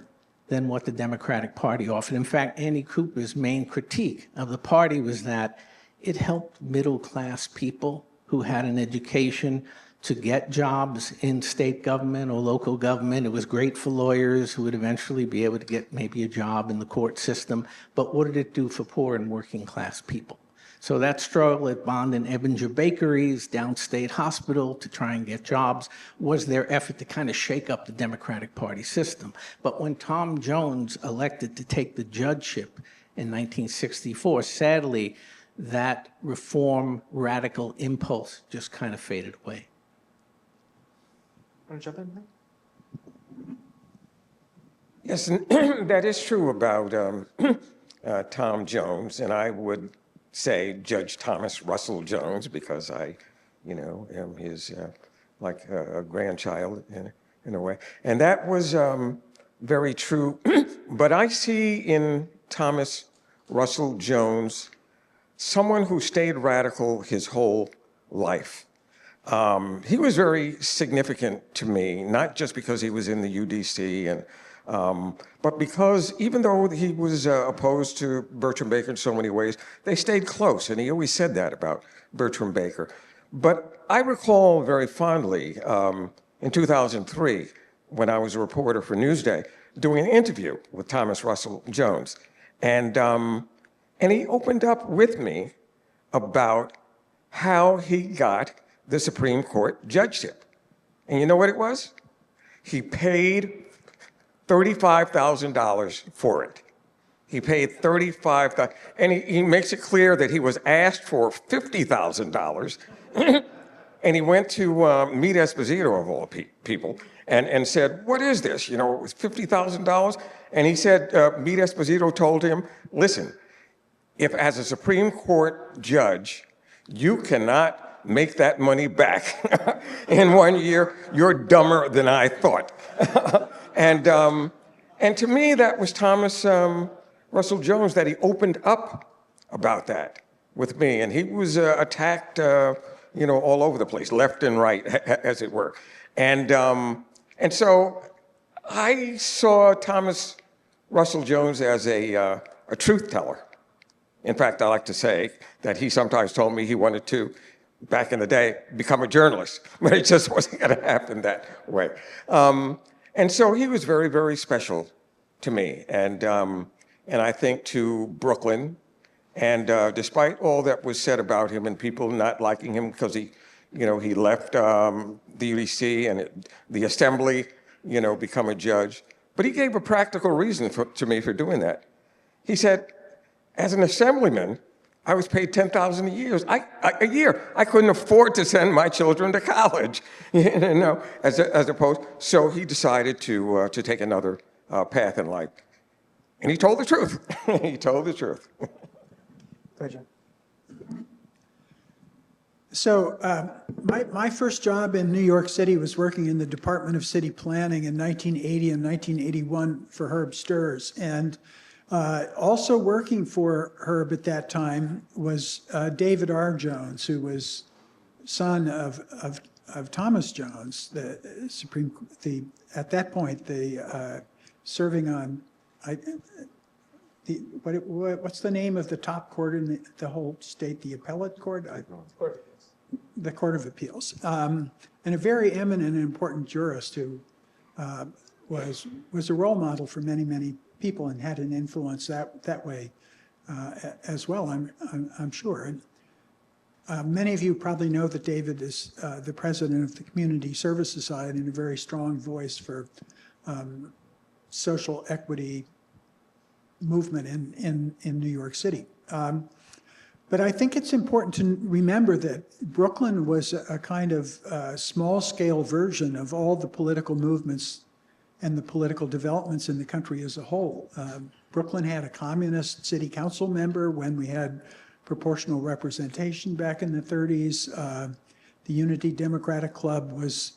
than what the Democratic Party offered. In fact, Andy Cooper's main critique of the party was that it helped middle-class people who had an education to get jobs in state government or local government. It was great for lawyers who would eventually be able to get maybe a job in the court system. But what did it do for poor and working class people? So that struggle at Bond and Ebinger Bakeries, downstate hospital to try and get jobs was their effort to kind of shake up the Democratic Party system. But when Tom Jones elected to take the judgeship in 1964, sadly, that reform radical impulse just kind of faded away. Want to jump in? Yes, and that is true about Tom Jones, and I would say Judge Thomas Russell Jones because I, am his like a grandchild in a way, and that was very true. But I see in Thomas Russell Jones someone who stayed radical his whole life. He was very significant to me, not just because he was in the UDC, but because even though he was opposed to Bertram Baker in so many ways, they stayed close, and he always said that about Bertram Baker. But I recall very fondly in 2003, when I was a reporter for Newsday, doing an interview with Thomas Russell Jones. And he opened up with me about how he got the Supreme Court judgeship. And you know what it was? He paid $35,000 for it. He paid $35,000, and he makes it clear that he was asked for $50,000, and he went to meet Esposito, of all people, and said, "What is this? It was $50,000?" And he said, Meet Esposito told him, "Listen, if as a Supreme Court judge, you cannot make that money back in 1 year, you're dumber than I thought." And to me, that was Thomas Russell Jones, that he opened up about that with me. And he was attacked, all over the place, left and right, as it were. And so I saw Thomas Russell Jones as a truth teller. In fact, I like to say that he sometimes told me he wanted to, back in the day, become a journalist, but it just wasn't going to happen that way. And so he was very, very special to me, and I think to Brooklyn. And despite all that was said about him and people not liking him because he left the UDC and the Assembly, become a judge, but he gave a practical reason to me for doing that. He said, as an assemblyman, I was paid $10,000 a year. I couldn't afford to send my children to college, as opposed. So he decided to take another path in life, and he told the truth. He told the truth. Go ahead, John. So my first job in New York City was working in the Department of City Planning in 1980 and 1981 for Herb Sturz. And also working for Herb at that time was David R. Jones, who was son of Thomas Jones, at that point serving on what's the name of the top court in the whole state? The appellate court. The Court of Appeals, and a very eminent and important jurist who was a role model for many people and had an influence that way as well. I'm sure. And many of you probably know that David is the president of the Community Service Society and a very strong voice for social equity movement in New York City. But I think it's important to remember that Brooklyn was a kind of small-scale version of all the political movements and the political developments in the country as a whole. Brooklyn had a communist city council member when we had proportional representation back in the 30s. The Unity Democratic Club was,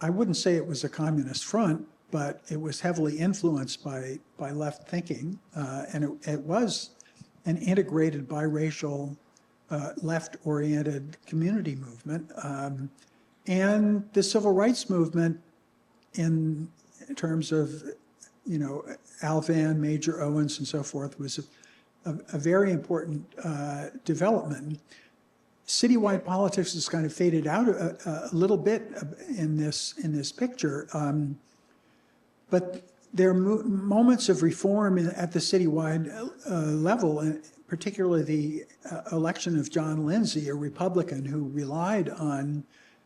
I wouldn't say it was a communist front, but it was heavily influenced by left thinking, and it was an integrated biracial, left-oriented community movement. And the civil rights movement terms of, Al Van, Major Owens, and so forth, was a very important development. Citywide politics has kind of faded out a little bit in this picture, but there are moments of reform at the citywide level, and particularly the election of John Lindsay, a Republican who relied on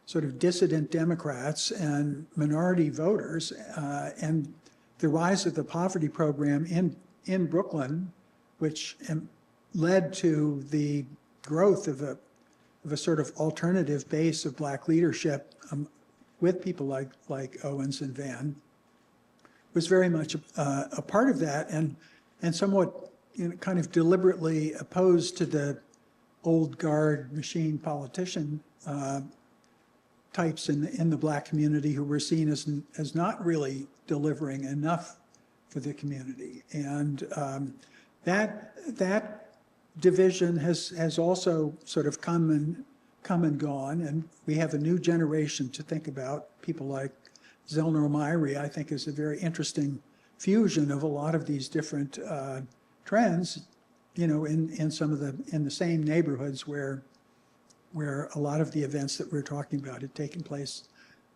sort of dissident Democrats and minority voters, and the rise of the poverty program in Brooklyn, which led to the growth of a sort of alternative base of black leadership with people like Owens and Van, was very much a part of that, and somewhat kind of deliberately opposed to the old guard machine politician types in the black community who were seen as not really delivering enough for the community. And that division has also sort of come and gone, and we have a new generation to think about. People like Zelnor Myrie, I think, is a very interesting fusion of a lot of these different trends, in some of the same neighborhoods where a lot of the events that we're talking about had taken place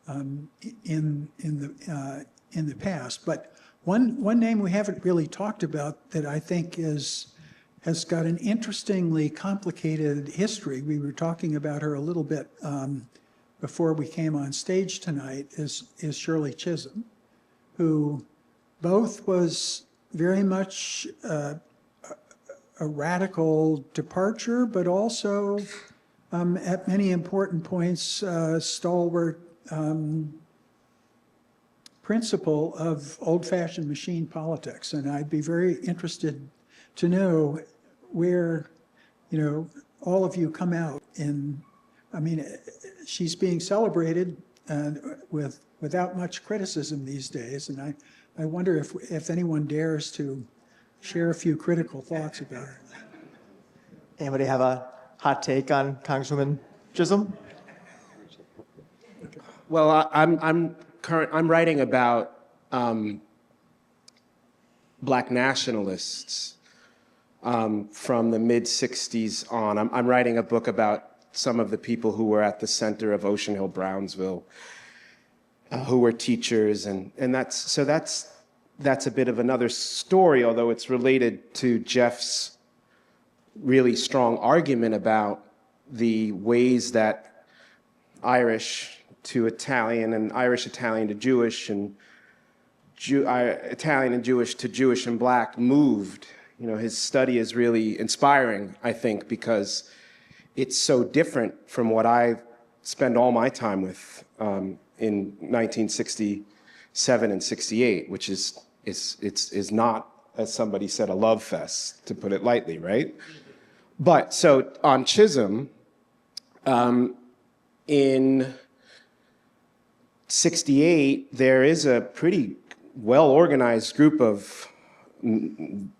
in the past. But one name we haven't really talked about that I think has got an interestingly complicated history. We were talking about her a little bit before we came on stage tonight, is Shirley Chisholm, who both was very much a radical departure, but also at many important points, stalwart principle of old-fashioned machine politics. And I'd be very interested to know where, all of you come out in. I mean, she's being celebrated without much criticism these days, and I wonder if anyone dares to share a few critical thoughts about her. Anybody have a hot take on Congresswoman Chisholm? Well, I'm writing about black nationalists from the mid '60s on. I'm writing a book about some of the people who were at the center of Ocean Hill-Brownsville, who were teachers, and that's a bit of another story, although it's related to Jeff's really strong argument about the ways that Irish to Italian and Irish-Italian to Jewish and Italian and Jewish to Jewish and black moved. His study is really inspiring, I think, because it's so different from what I spend all my time with in 1967 and 68, which is not, as somebody said, a love fest, to put it lightly, right? But so on Chisholm, in 68, there is a pretty well-organized group of,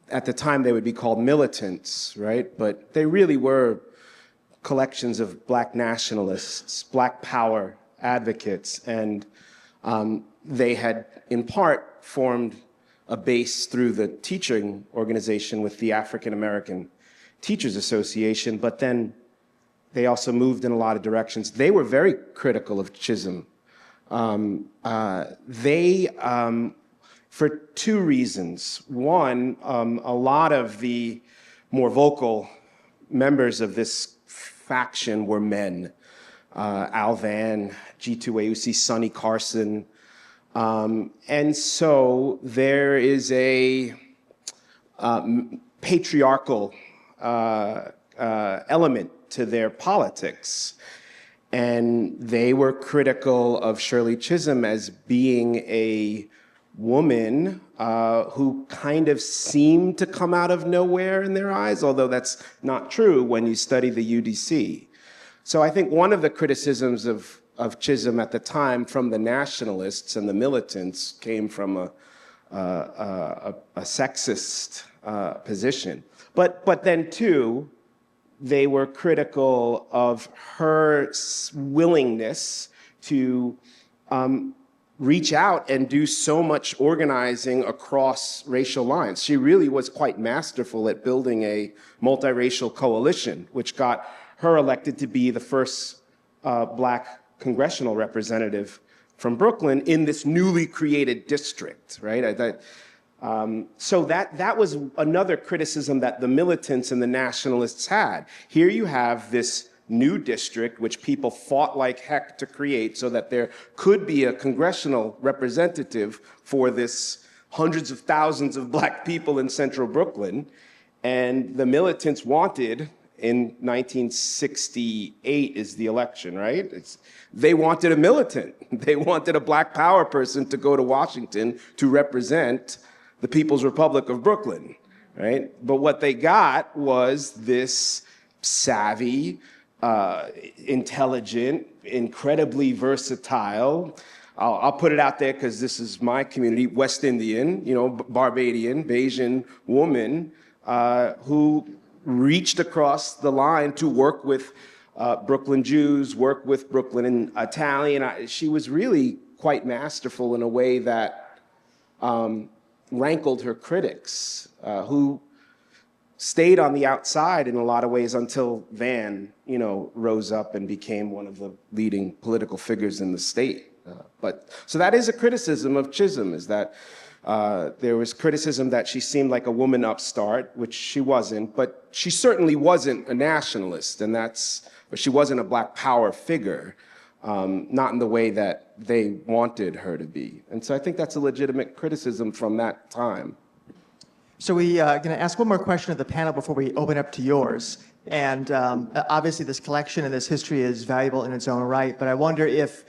at the time they would be called militants, right? But they really were collections of black nationalists, black power advocates, and they had in part formed a base through the teaching organization with the African American Teachers Association, but then they also moved in a lot of directions. They were very critical of Chisholm. For two reasons. One, a lot of the more vocal members of this faction were men. Al Van, G2AUC, Sonny Carson. And so there is a patriarchal element to their politics. And they were critical of Shirley Chisholm as being a woman who kind of seemed to come out of nowhere in their eyes, although that's not true when you study the UDC. So I think one of the criticisms of Chisholm at the time from the nationalists and the militants came from a sexist position. But then too, they were critical of her willingness to reach out and do so much organizing across racial lines. She really was quite masterful at building a multiracial coalition, which got her elected to be the first black congressional representative from Brooklyn in this newly created district, right? So that was another criticism that the militants and the nationalists had. Here you have this new district, which people fought like heck to create so that there could be a congressional representative for this hundreds of thousands of black people in central Brooklyn. And the militants wanted, in 1968 is the election, right? They wanted a militant. They wanted a black power person to go to Washington to represent the People's Republic of Brooklyn, right? But what they got was this savvy, intelligent, incredibly versatile, I'll put it out there because this is my community, West Indian, Barbadian, Bayesian woman who reached across the line to work with Brooklyn Jews, work with Brooklyn Italian. She was really quite masterful in a way that rankled her critics, who stayed on the outside in a lot of ways until Van, rose up and became one of the leading political figures in the state. So that is a criticism of Chisholm, is that there was criticism that she seemed like a woman upstart, which she wasn't, but she certainly wasn't a nationalist, or she wasn't a black power figure, not in the way that they wanted her to be. And so I think that's a legitimate criticism from that time. So we are going to ask one more question of the panel before we open up to yours. And obviously this collection and this history is valuable in its own right, but I wonder if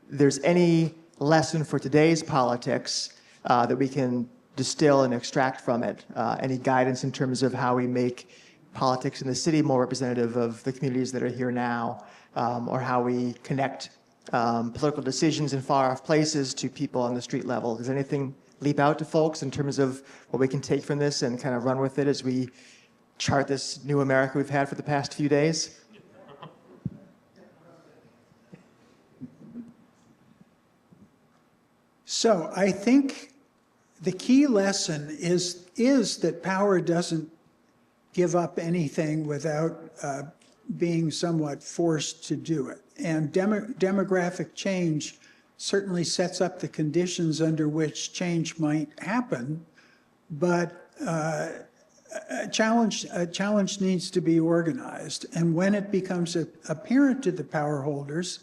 there's any lesson for today's politics that we can distill and extract from it. Any guidance in terms of how we make politics in the city more representative of the communities that are here now, or how we connect political decisions in far-off places to people on the street level. Does anything leap out to folks in terms of what we can take from this and kind of run with it as we chart this new America we've had for the past few days? So I think the key lesson is that power doesn't give up anything without being somewhat forced to do it. And demographic change certainly sets up the conditions under which change might happen, but a challenge needs to be organized. And when it becomes apparent to the power holders,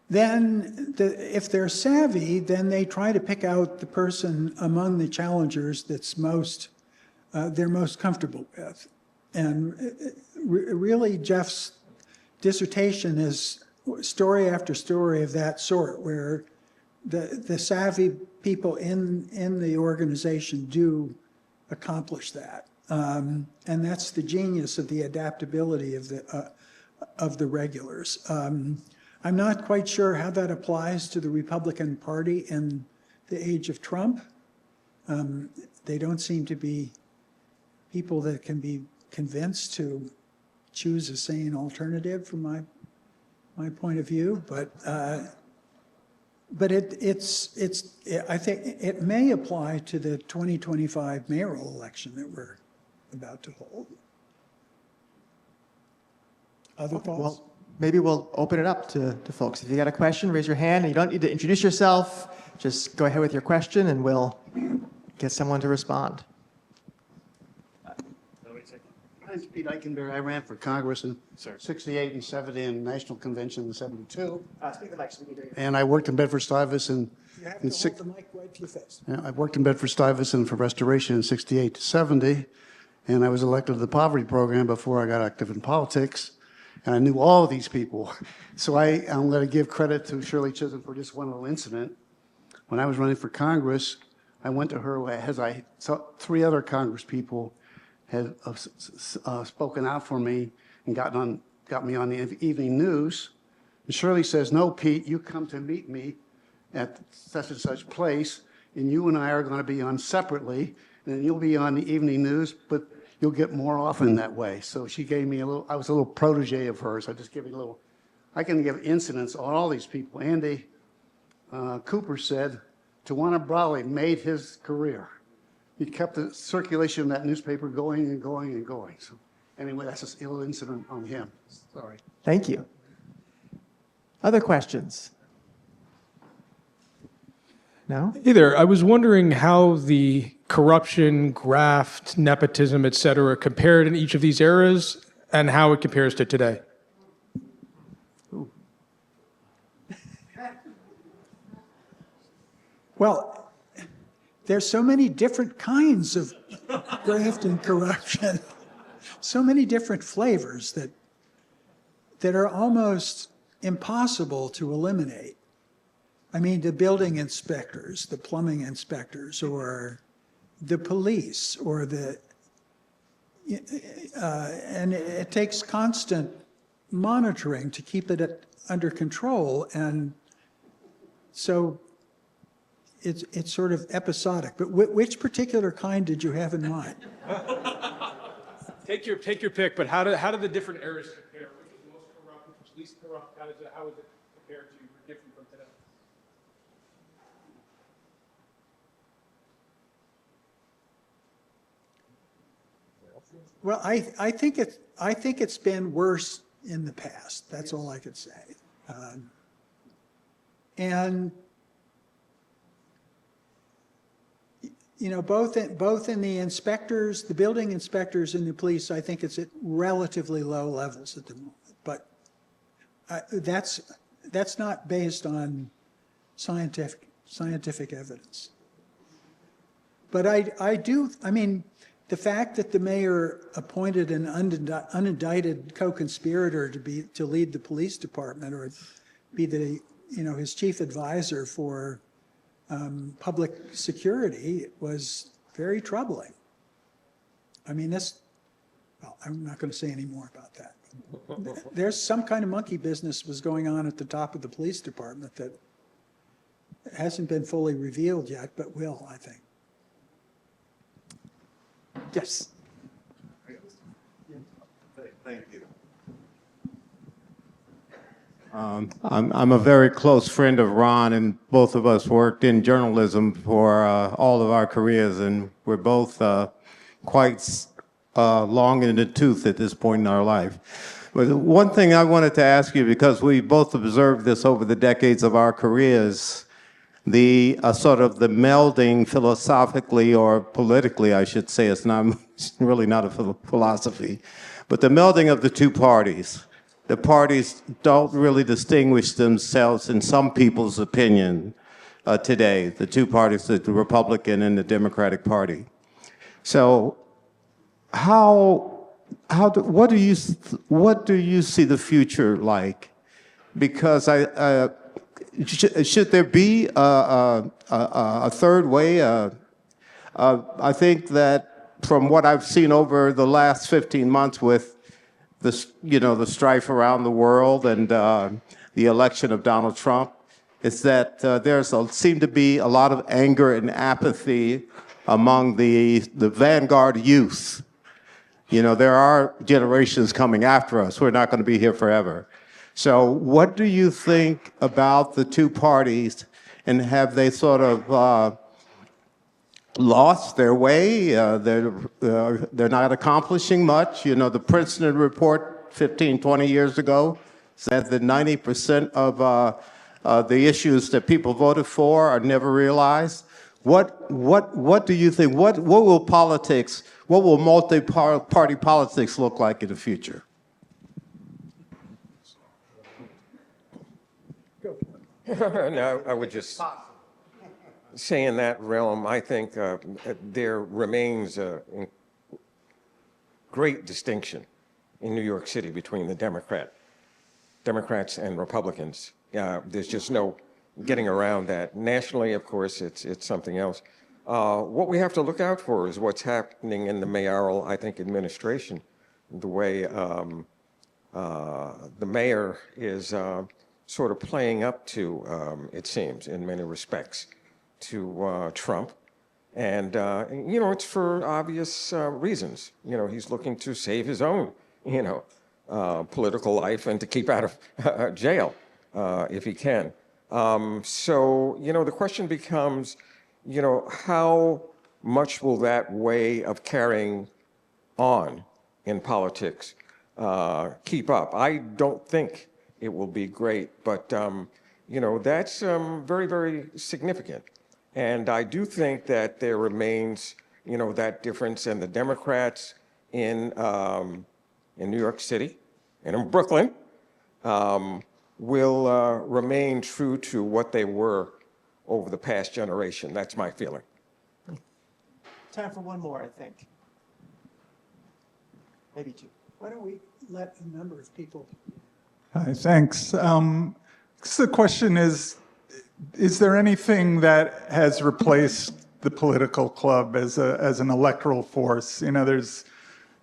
then if they're savvy, then they try to pick out the person among the challengers that's they're most comfortable with. And really, Jeff's dissertation is story after story of that sort, where the savvy people in the organization do accomplish that. And that's the genius of the adaptability of the regulars. I'm not quite sure how that applies to the Republican Party in the age of Trump. They don't seem to be people that can be convinced to choose a sane alternative from my point of view, but I think it may apply to the 2025 mayoral election that we're about to hold. Other thoughts? Well, maybe we'll open it up to folks. If you got a question, raise your hand. You don't need to introduce yourself. Just go ahead with your question, and we'll get someone to respond. My name's Pete Eichenberg. I ran for Congress in 68 and 70 and National Convention in 72. Speak the mic so we can hear you. And I worked in Bedford-Stuyvesant. You have to hold the mic right to your face. I worked in Bedford-Stuyvesant for restoration in 68 to 70. And I was elected to the poverty program before I got active in politics. And I knew all of these people. So I'm going to give credit to Shirley Chisholm for just one little incident. When I was running for Congress, I went to her as I saw 3 other Congress people had spoken out for me and got me on the evening news. And Shirley says, "No, Pete, you come to meet me at such and such place, and you and I are going to be on separately, and then you'll be on the evening news, but you'll get more often that way." So she gave me I was a little protege of hers. I just give you I can give incidents on all these people. Andy Cooper said, Tawana Brawley made his career. He kept the circulation of that newspaper going and going and going. So anyway, that's a little incident on him. Sorry. Thank you. Other questions? No? Hey there. I was wondering how the corruption, graft, nepotism, et cetera, compared in each of these eras and how it compares to today. Well, there's so many different kinds of graft and corruption, so many different flavors that are almost impossible to eliminate. I mean, the building inspectors, the plumbing inspectors, or the police, or and it takes constant monitoring to keep it under control. And so it's sort of episodic. But which particular kind did you have in mind? Take your pick, but how do the different eras compare? Which is most corrupt, which is least corrupt? How is it compared to or different from today? Well, I think it's been worse in the past. That's all I could say. And you know, both in the inspectors, the building inspectors, and the police, I think it's at relatively low levels at the moment. But that's not based on scientific evidence. But I mean, the fact that the mayor appointed an unindicted co-conspirator to lead the police department or be his chief advisor for public security was very troubling. I mean, well, I'm not going to say any more about that. There's some kind of monkey business was going on at the top of the police department that hasn't been fully revealed yet, but will, I think. Yes. Thank you. I'm a very close friend of Ron, and both of us worked in journalism for all of our careers, and we're both quite long in the tooth at this point in our life. But one thing I wanted to ask you, because we both observed this over the decades of our careers, the sort of the melding philosophically or politically, I should say, it's really not a philosophy, but the melding of the two parties. The parties don't really distinguish themselves, in some people's opinion, today, the two parties, the Republican and the Democratic Party. So what do you see the future like? Because should there be a third way? I think that from what I've seen over the last 15 months with the strife around the world and the election of Donald Trump, is that seem to be a lot of anger and apathy among the vanguard youth. You know, there are generations coming after us. We're not going to be here forever. So what do you think about the two parties, and have they sort of lost their way? They're not accomplishing much. You know, the Princeton report 15, 20 years ago said that 90% of the issues that people voted for are never realized. What do you think? What will multi-party politics look like in the future? No, I would just say in that realm, I think there remains a great distinction in New York City between the Democrats and Republicans. There's just no getting around that. Nationally, of course, it's something else. What we have to look out for is what's happening in the mayoral, I think, administration. The way the mayor is sort of playing up to, it seems, in many respects, to Trump. And, it's for obvious reasons. He's looking to save his own, political life and to keep out of jail if he can. So, the question becomes, how much will that way of carrying on in politics keep up? I don't think it will be great, but, that's very, very significant. And I do think that there remains, that difference, and the Democrats in New York City and in Brooklyn will remain true to what they were over the past generation. That's my feeling. Time for one more, I think. Maybe two. Why don't we let a number of people? Hi, thanks. So the question is there anything that has replaced the political club as an electoral force? There's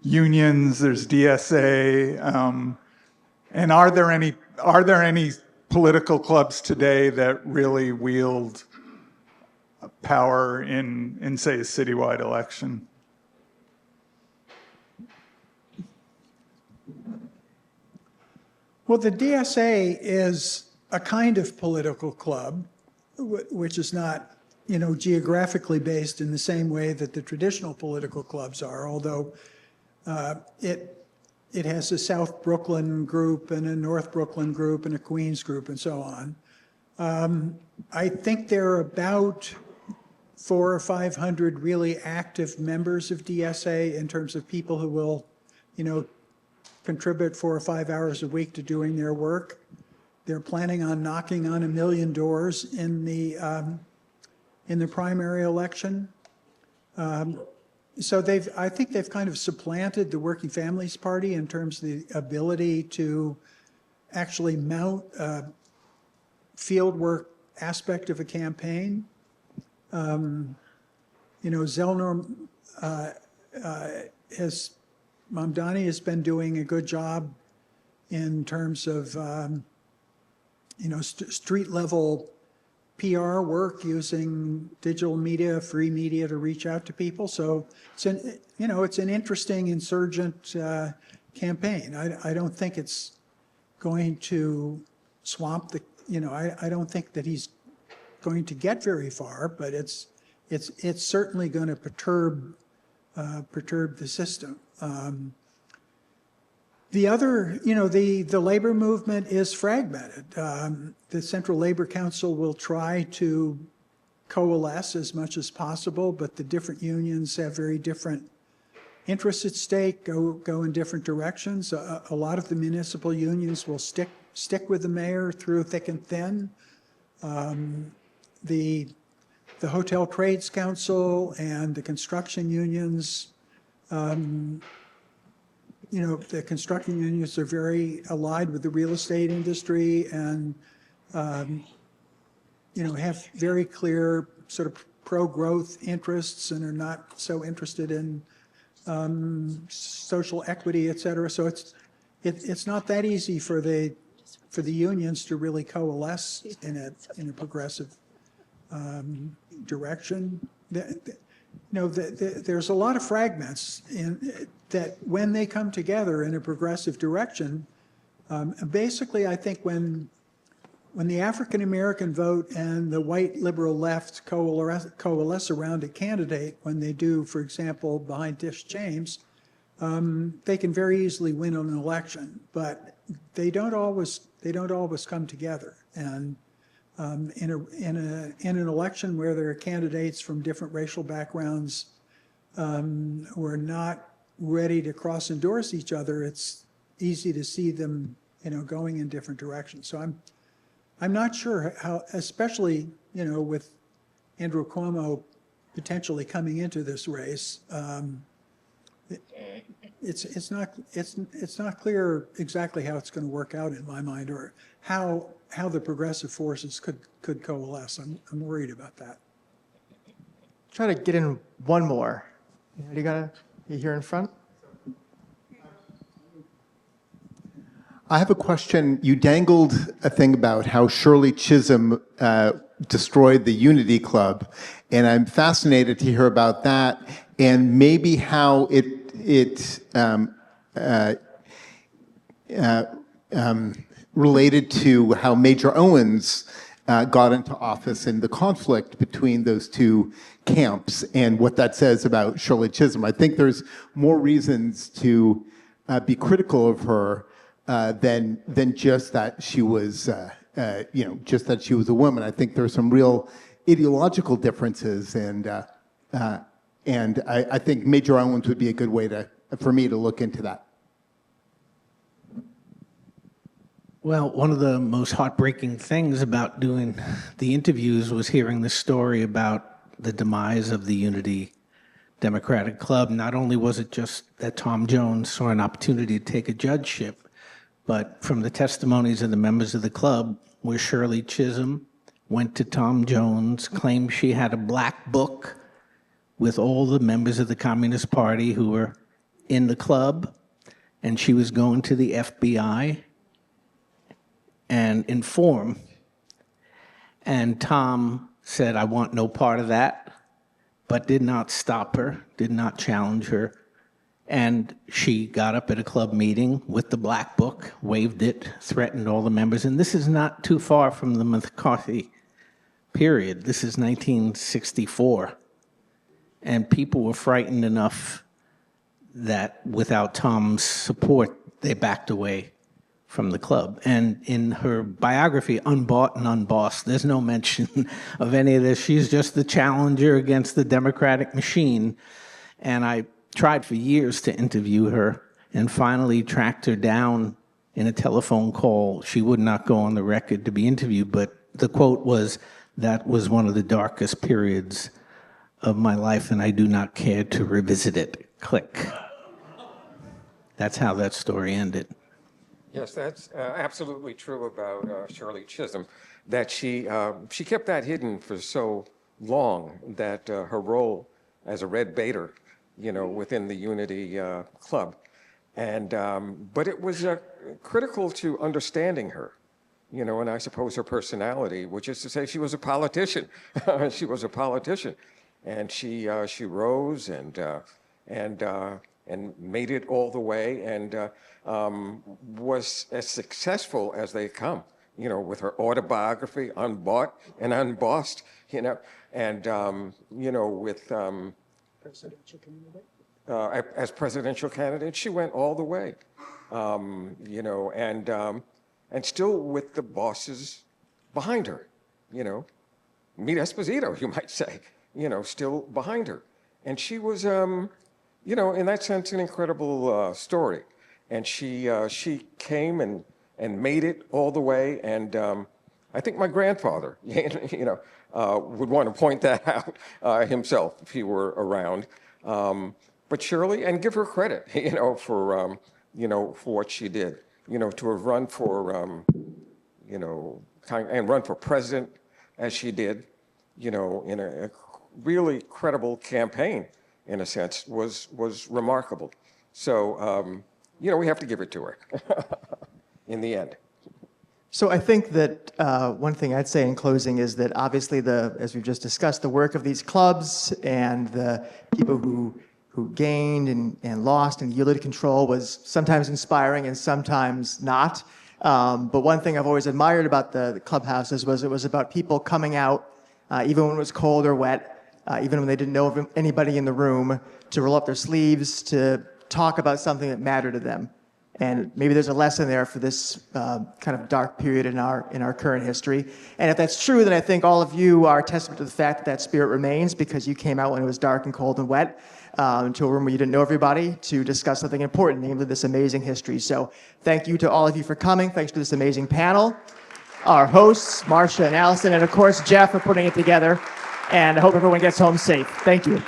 unions, there's DSA, and are there any political clubs today that really wield power in say, a citywide election? Well, the DSA is a kind of political club, which is not, geographically based in the same way that the traditional political clubs are, although it has a South Brooklyn group and a North Brooklyn group and a Queens group and so on. I think there are about 400 or 500 really active members of DSA in terms of people who will, contribute 4 or 5 hours a week to doing their work. They're planning on knocking on 1 million doors in the primary election. So I think they've kind of supplanted the Working Families Party in terms of the ability to actually mount a field work aspect of a campaign. Zellner Mamdani has been doing a good job in terms of, street level PR work using digital media, free media to reach out to people. So it's an interesting insurgent campaign. I don't think it's going to swamp the, I don't think that he's going to get very far, but it's certainly going to perturb the system. The other, the labor movement is fragmented. The Central Labor Council will try to coalesce as much as possible, but the different unions have very different interests at stake, go in different directions. A lot of the municipal unions will stick with the mayor through thick and thin. The Hotel Trades Council and the construction unions, the construction unions are very allied with the real estate industry and, have very clear sort of pro-growth interests and are not so interested in social equity, et cetera. So it's not that easy for the unions to really coalesce in a progressive direction. There's a lot of fragments that when they come together in a progressive direction, basically I think when the African American vote and the white liberal left coalesce around a candidate, when they do, for example, behind Tish James, they can very easily win an election, but they don't always come together. And in an election where there are candidates from different racial backgrounds who are not ready to cross-endorse each other, it's easy to see them, going in different directions. So I'm not sure how, especially, with Andrew Cuomo potentially coming into this race, it's not clear exactly how it's going to work out in my mind, or how the progressive forces could coalesce. I'm worried about that. Try to get in one more. You here in front? I have a question. You dangled a thing about how Shirley Chisholm destroyed the Unity Club, and I'm fascinated to hear about that and maybe how it related to how Major Owens got into office and the conflict between those two camps and what that says about Shirley Chisholm. I think there's more reasons to be critical of her than just that she was, just that she was a woman. I think there's some real ideological differences, and I think Major Owens would be a good way for me to look into that. Well, one of the most heartbreaking things about doing the interviews was hearing the story about the demise of the Unity Democratic Club. Not only was it just that Tom Jones saw an opportunity to take a judgeship, but from the testimonies of the members of the club, where Shirley Chisholm went to Tom Jones, claimed she had a black book with all the members of the Communist Party who were in the club, and she was going to the FBI and inform. And Tom said, I want no part of that, but did not stop her, did not challenge her. And she got up at a club meeting with the black book, waved it, threatened all the members. And this is not too far from the McCarthy period. This is 1964. And people were frightened enough that without Tom's support, they backed away from the club. And in her biography, Unbought and Unbossed, there's no mention of any of this. She's just the challenger against the Democratic machine. And I tried for years to interview her and finally tracked her down in a telephone call. She would not go on the record to be interviewed, but the quote was, "That was one of the darkest periods of my life, and I do not care to revisit it." Click. That's how that story ended. Yes, that's absolutely true about Shirley Chisholm, that she kept that hidden for so long, that her role as a red baiter, within the Unity Club. And, but it was critical to understanding her, and I suppose her personality, which is to say she was a politician. She was a politician. And she rose and made it all the way, and was as successful as they come, with her autobiography, Unbought and Unbossed, and, with presidential candidate? As presidential candidate, she went all the way, and still with the bosses behind her, Meet Esposito, you might say, still behind her. And she was, in that sense, an incredible story. And she came and made it all the way. And I think my grandfather, would want to point that out himself if he were around. But Shirley, and give her credit, for what she did, to have run for, and run for president as she did, in a really credible campaign, in a sense, was remarkable. So, we have to give it to her in the end. So I think that one thing I'd say in closing is that obviously as we've just discussed, the work of these clubs and the people who gained and lost and yielded control was sometimes inspiring and sometimes not. But one thing I've always admired about the clubhouses was it was about people coming out, even when it was cold or wet, even when they didn't know of anybody in the room, to roll up their sleeves, to talk about something that mattered to them. And maybe there's a lesson there for this kind of dark period in our current history. And if that's true, then I think all of you are a testament to the fact that spirit remains, because you came out when it was dark and cold and wet into a room where you didn't know everybody to discuss something important, namely this amazing history. So thank you to all of you for coming. Thanks to this amazing panel, our hosts, Marcia and Allison, and of course, Jeff for putting it together. And I hope everyone gets home safe. Thank you.